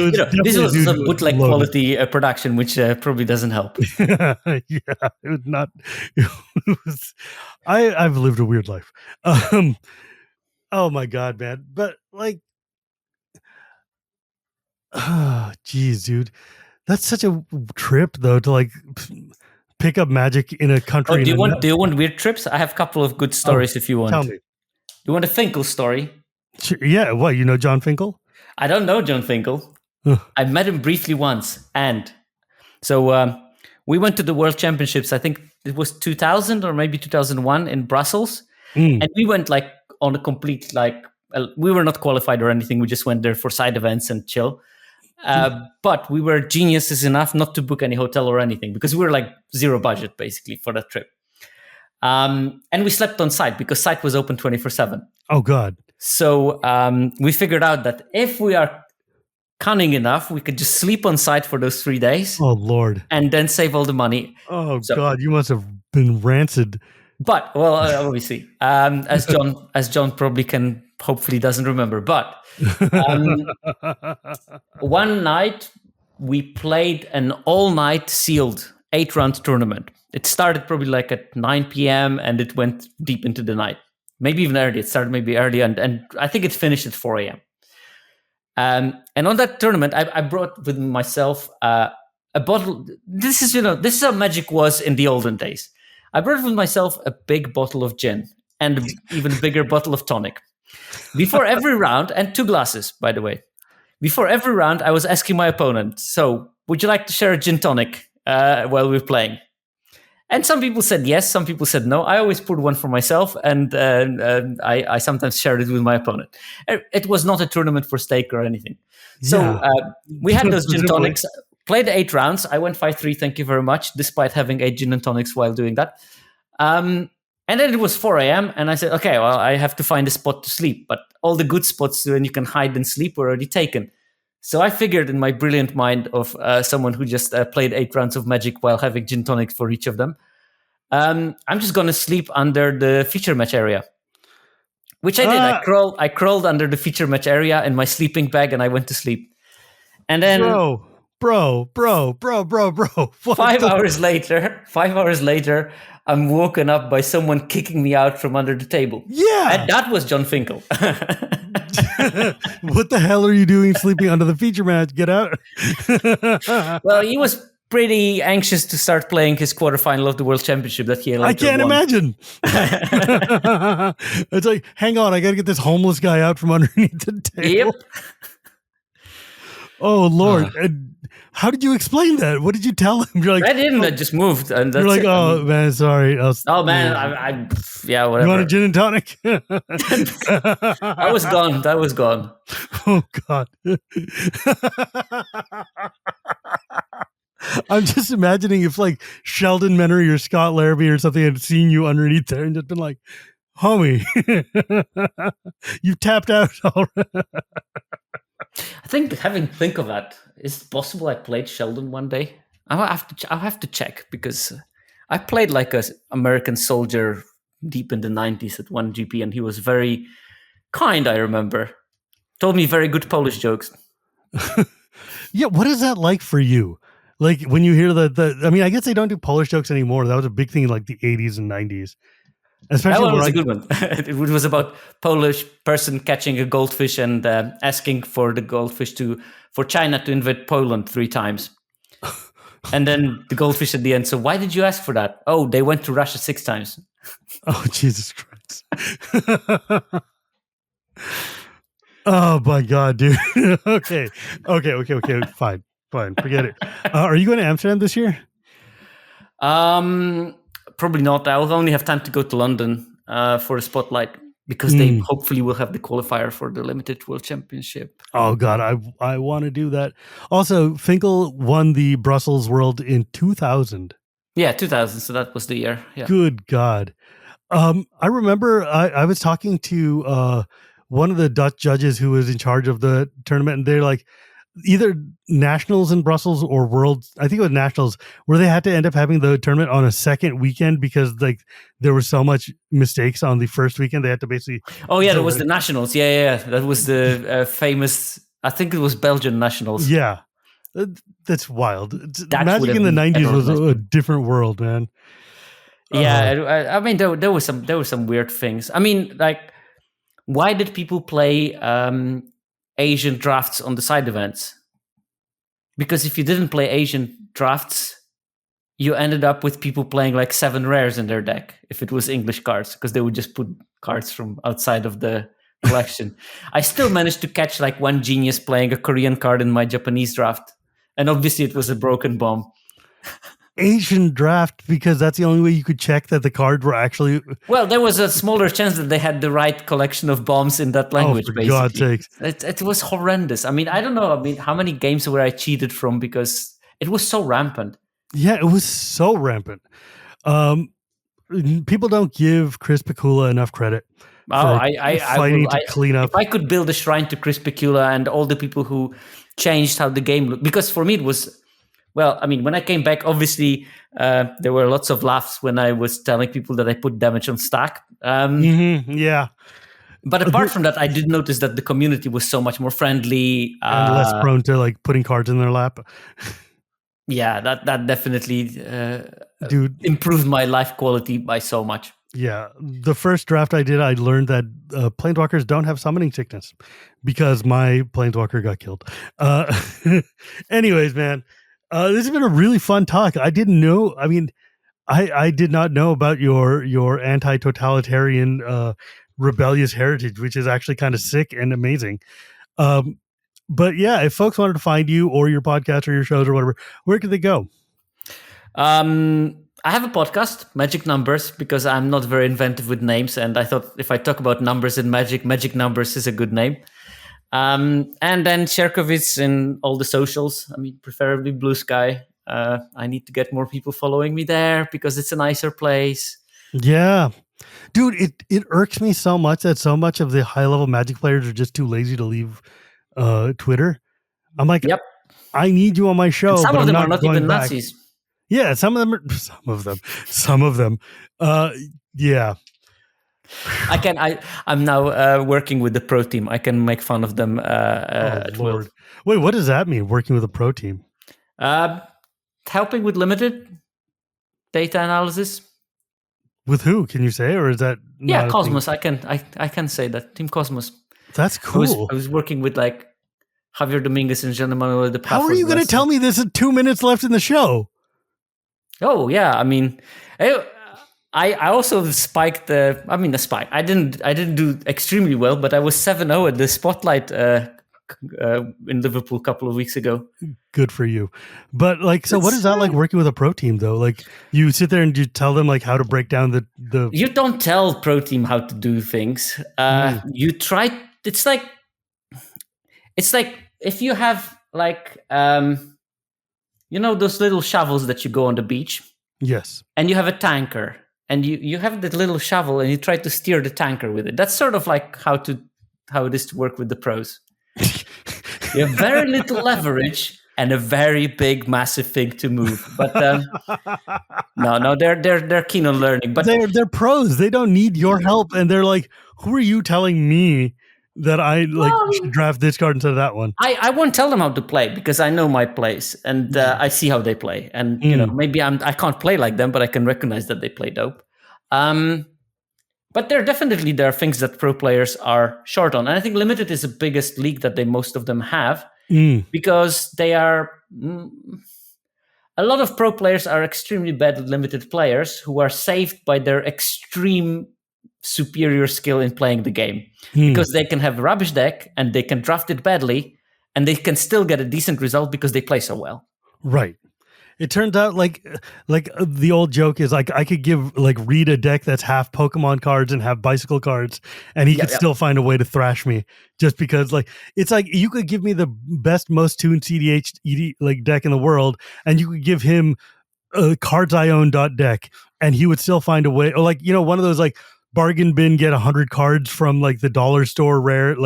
this was a bootleg quality production, which probably doesn't help. Yeah, it was not. It was, I've lived a weird life. Oh my God, man. But like, oh, geez, dude. That's such a trip, though, to like pick up magic in a country. Do you want weird trips? I have a couple of good stories if you want. Tell me. You want a Finkel story? Sure, yeah. What, you know John Finkel? I don't know John Finkel. I met him briefly once. And so we went to the World Championships. I think it was 2000 or maybe 2001 in Brussels, and we went like on a complete we were not qualified or anything. We just went there for side events and chill. But we were geniuses enough not to book any hotel or anything because we were like zero budget basically for that trip. And we slept on site because site was open 24/7. Oh God. So we figured out that if we are cunning enough, we could just sleep on site for those 3 days. Oh Lord. And then save all the money. Oh God, you must have been rancid. But obviously, as John probably can hopefully doesn't remember. But one night we played an all-night sealed 8-round tournament. It started probably like at 9 p.m. and it went deep into the night. Maybe even early. It started maybe early and I think it finished at 4 a.m. And on that tournament, I brought with myself a bottle. This is how Magic was in the olden days. I brought with myself a big bottle of gin and an even bigger bottle of tonic. Before every round, and 2 glasses, by the way. Before every round, I was asking my opponent, so would you like to share a gin tonic while we're playing? And some people said yes, some people said no. I always poured one for myself, and I sometimes shared it with my opponent. It was not a tournament for stake or anything. So we had those gin tonics, played 8 rounds. I went 5-3, thank you very much, despite having 8 gin and tonics while doing that. And then it was 4 a.m. and I said, okay, well, I have to find a spot to sleep. But all the good spots when you can hide and sleep were already taken. So I figured in my brilliant mind of someone who just played 8 rounds of Magic while having gin tonic for each of them, I'm just going to sleep under the feature match area. Which I did. I crawled under the feature match area in my sleeping bag and I went to sleep. And then... Bro. 5 hours later, I'm woken up by someone kicking me out from under the table. Yeah. And that was John Finkel. What the hell are you doing sleeping under the feature match? Get out. Well, he was pretty anxious to start playing his quarterfinal of the World Championship that he I can't imagine. It's like, hang on, I got to get this homeless guy out from underneath the table. Yep. Oh, Lord. How did you explain that? What did you tell him? You're like, I didn't. I just moved. And that's you're like, it. Man, sorry. Whatever. You want a gin and tonic? I was gone. That was gone. Oh, God. I'm just imagining if like Sheldon Menery or Scott Larrabee or something had seen you underneath there and just been like, homie, you tapped out already. I think think of that, is it possible I played Sheldon one day? I'll have to check because I played like a American soldier deep in the 90s at one GP and he was very kind, I remember. Told me very good Polish jokes. Yeah, what is that like for you? Like when you hear I mean, I guess they don't do Polish jokes anymore. That was a big thing in like the 80s and 90s. Especially that one was a good one. It was about Polish person catching a goldfish and asking for the goldfish for China to invade Poland 3 times. And then the goldfish at the end. So why did you ask for that? Oh, they went to Russia 6 times. Oh, Jesus Christ. Oh my God, dude. Okay. Fine. Forget it. Are you going to Amsterdam this year? Probably not. I'll only have time to go to London for a spotlight because they hopefully will have the qualifier for the limited World Championship. Oh God, I want to do that. Also, Finkel won the Brussels World in 2000. Yeah, 2000. So that was the year. Yeah. Good God. I remember I was talking to one of the Dutch judges who was in charge of the tournament, and they're like, either nationals in Brussels or worlds, I think it was nationals, where they had to end up having the tournament on a second weekend because like there were so much mistakes on the first weekend. They had to basically. Oh yeah, that was the nationals. Yeah. That was the famous. I think it was Belgian nationals. Yeah, that's wild. Magic in the 90s was a different world, man. Yeah, I mean there were some weird things. I mean, like, why did people play Asian drafts on the side events? Because if you didn't play Asian drafts, you ended up with people playing like 7 rares in their deck if it was English cards, because they would just put cards from outside of the collection. I still managed to catch like one genius playing a Korean card in my Japanese draft, and obviously it was a broken bomb. Asian draft because that's the only way you could check that the cards were actually. Well, there was a smaller chance that they had the right collection of bombs in that language, for God's basically. sakes. It was horrendous. I mean, I don't know. I mean, how many games were I cheated from because it was so rampant? Yeah, it was so rampant. People don't give Chris Pikula enough credit for fighting to clean up. If I could build a shrine to Chris Pikula and all the people who changed how the game looked, because for me it was, well, I mean, when I came back, obviously there were lots of laughs when I was telling people that I put damage on stack. Yeah. But apart from that, I did notice that the community was so much more friendly and less prone to like putting cards in their lap. Yeah, that definitely dude improved my life quality by so much. Yeah, the first draft I did, I learned that planeswalkers don't have summoning sickness because my planeswalker got killed. Anyways, man, this has been a really fun talk. I didn't know. I mean, I did not know about your anti-totalitarian rebellious heritage, which is actually kind of sick and amazing. But yeah, if folks wanted to find you or your podcast or your shows or whatever, where could they go? I have a podcast, Magic Numbers, because I'm not very inventive with names, and I thought if I talk about numbers in Magic, Magic Numbers is a good name. And then Sierkovitz in all the socials. I mean, preferably Blue Sky. I need to get more people following me there because it's a nicer place. Yeah. Dude, it irks me so much that so much of the high-level Magic players are just too lazy to leave Twitter. I'm like, yep. I need you on my show. And some but of them I'm are not even back. Nazis. Yeah, some of them. Yeah. I'm now working with the pro team. I can make fun of them. Lord. Wait, what does that mean? Working with a pro team? Helping with limited data analysis. With who? Can you say, or is that? Yeah, Cosmos. I can say that. Team Cosmos. That's cool. I was working with like Javier Dominguez and Jean Manuel de Paz. How are you going to tell me this is 2 minutes left in the show? Oh yeah, I mean, I also spiked the. I mean, the spike. I didn't do extremely well, but I was 7-0 at the Spotlight in Liverpool a couple of weeks ago. Good for you. But like, so what is that like working with a pro team though? Like, you sit there and you tell them like how to break down the. You don't tell pro team how to do things. You try. It's like if you have like those little shovels that you go on the beach. Yes. And you have a tanker, and you have that little shovel, and you try to steer the tanker with it. That's sort of like how it is to work with the pros. You have very little leverage and a very big, massive thing to move. But no, they're keen on learning. But they're pros. They don't need your help, and they're like, "Who are you telling me that I should draft this card instead of that one?" I won't tell them how to play because I know my plays and I see how they play. And maybe I can't play like them, but I can recognize that they play dope. But there are things that pro players are short on. And I think Limited is the biggest league that most of them have because they are... a lot of pro players are extremely bad Limited players who are saved by their extreme superior skill in playing the game because they can have a rubbish deck and they can draft it badly and they can still get a decent result because they play so well. Right. It turns out like the old joke is like I could give Reed a deck that's half Pokemon cards and half bicycle cards and he could still find a way to thrash me just because it's like you could give me the best most tuned CDH deck in the world and you could give him a cards I own deck and he would still find a way, or one of those bargain bin, get 100 cards from the dollar store rare,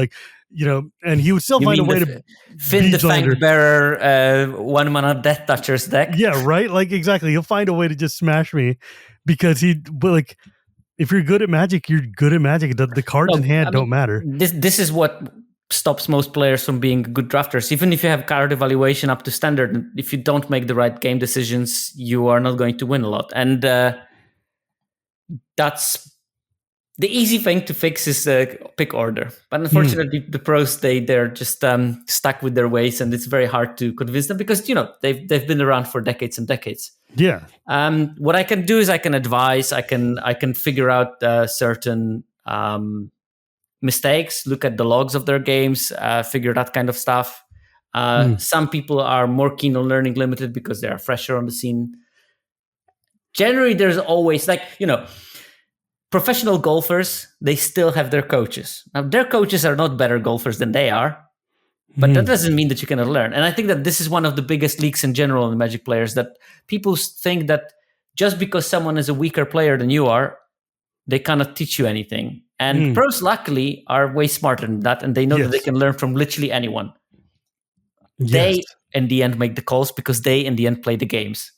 and he would still find a way to Fiend the Fang Bearer 1 mana Death Touchers deck. Yeah, right. Exactly. He'll find a way to just smash me because if you're good at Magic, you're good at Magic. The cards in hand don't matter. This is what stops most players from being good drafters. Even if you have card evaluation up to standard, if you don't make the right game decisions, you are not going to win a lot. And that's the easy thing to fix is pick order. But unfortunately, the pros, they're just stuck with their ways, and it's very hard to convince them because, they've been around for decades and decades. Yeah. What I can do is I can advise, I can figure out certain mistakes, look at the logs of their games, figure that kind of stuff. Some people are more keen on learning Limited because they are fresher on the scene. generally there's always professional golfers, they still have their coaches. Now, their coaches are not better golfers than they are, but that doesn't mean that you cannot learn. And I think that this is one of the biggest leaks in general in Magic players, that people think that just because someone is a weaker player than you are, they cannot teach you anything. And pros, luckily, are way smarter than that, and they know that they can learn from literally anyone. They, in the end, make the calls because they, in the end, play the games.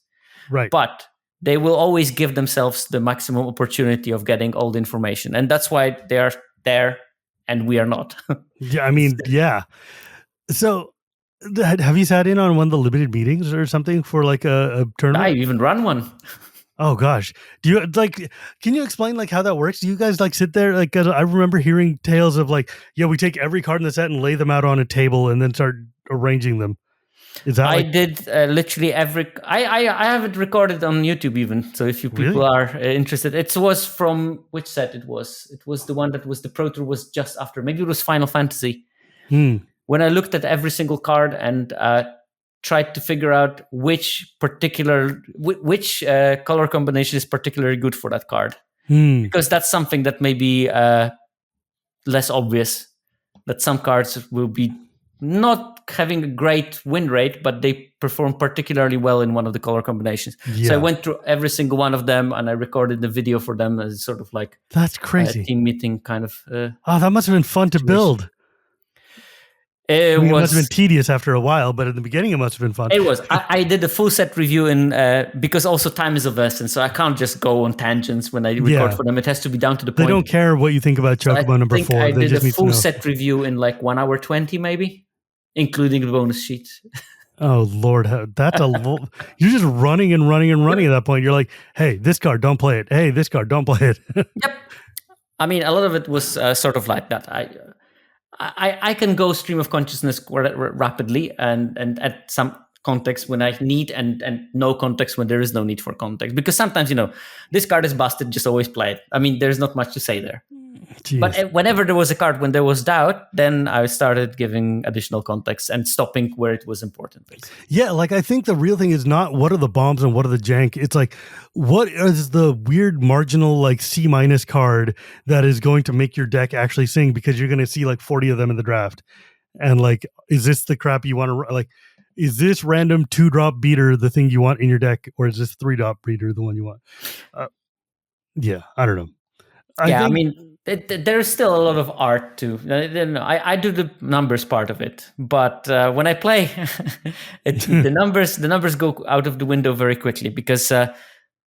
Right. But they will always give themselves the maximum opportunity of getting all the information. And that's why they are there and we are not. Yeah, I mean, yeah. So have you sat in on one of the limited meetings or something for like a tournament? I even run one. Oh gosh. Do you can you explain like how that works? Do you guys like sit there? Like, 'cause I remember hearing tales of like, yeah, we take every card in the set and lay them out on a table and then start arranging them. Is that I did literally every. I have it recorded on YouTube even. So if you people are interested, it was from which set it was. It was the one that was the Pro Tour was just after. Maybe it was Final Fantasy. When I looked at every single card and tried to figure out which color combination is particularly good for that card, because that's something that may be less obvious. That some cards will be not having a great win rate, but they perform particularly well in one of the color combinations. Yeah. So I went through every single one of them and I recorded the video for them as sort of like that's crazy team meeting kind of. That must have been fun to build. It must have been tedious after a while, but in the beginning it must have been fun. It was. I did a full set review because also time is of essence, so I can't just go on tangents when I record for them. It has to be down to the point. They don't care what you think about Chocobo number 4. I did a full set review in like 1 hour 20 maybe, including the bonus sheet. Oh Lord, that's you're just running and running and running at that point. You're like, hey, this card, don't play it. Hey, this card, don't play it. Yep. I mean, a lot of it was sort of like that. I can go stream of consciousness rapidly and at some context when I need and no context when there is no need for context. Because sometimes, this card is busted, just always play it. I mean, there's not much to say there. Jeez. But whenever there was a card, when there was doubt, then I started giving additional context and stopping where it was important. Basically. Yeah, like I think the real thing is not what are the bombs and what are the jank. It's like, what is the weird marginal like C- card that is going to make your deck actually sing because you're going to see like 40 of them in the draft. And like, is this the crap you want to like? Is this random 2-drop beater the thing you want in your deck, or is this 3-drop beater the one you want? Yeah, I don't know. I mean, there's still a lot of art too. I do the numbers part of it, but when I play, the numbers go out of the window very quickly because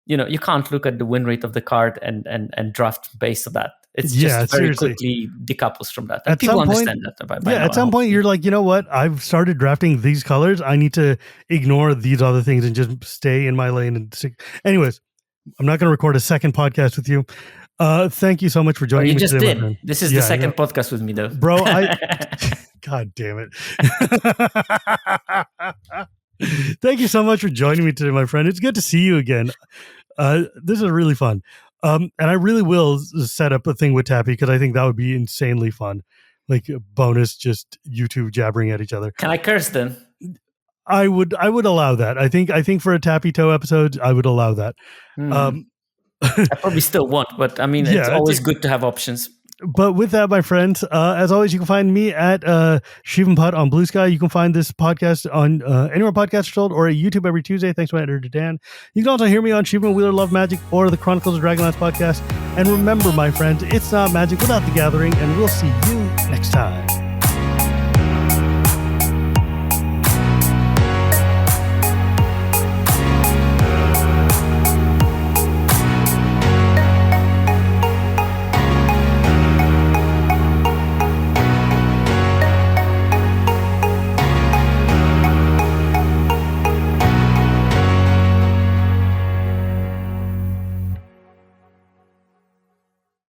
you can't look at the win rate of the card and draft based on that. It's just very quickly decouples from that. And people understand that. By at some point, you're like, you know what? I've started drafting these colors. I need to ignore these other things and just stay in my lane. Anyways, I'm not going to record a second podcast with you. Thank you so much for joining me today. You just did. This is the second podcast with me, though. Bro, God damn it. Thank you so much for joining me today, my friend. It's good to see you again. This is really fun. And I really will set up a thing with Tappy because I think that would be insanely fun. Like a bonus, just YouTube jabbering at each other. Can I curse then? I would allow that. I think for a Tappy Toe episode, I would allow that. I probably still won't, but I mean, it's always good to have options. But with that, my friends, as always, you can find me at Shivam Bhatt on Blue Sky. You can find this podcast on anywhere podcasts are sold or at YouTube every Tuesday. Thanks to my editor, Dan. You can also hear me on Shivam Wheeler Love Magic or the Chronicles of Dragonlance podcast. And remember, my friends, it's not magic without the gathering, and we'll see you next time.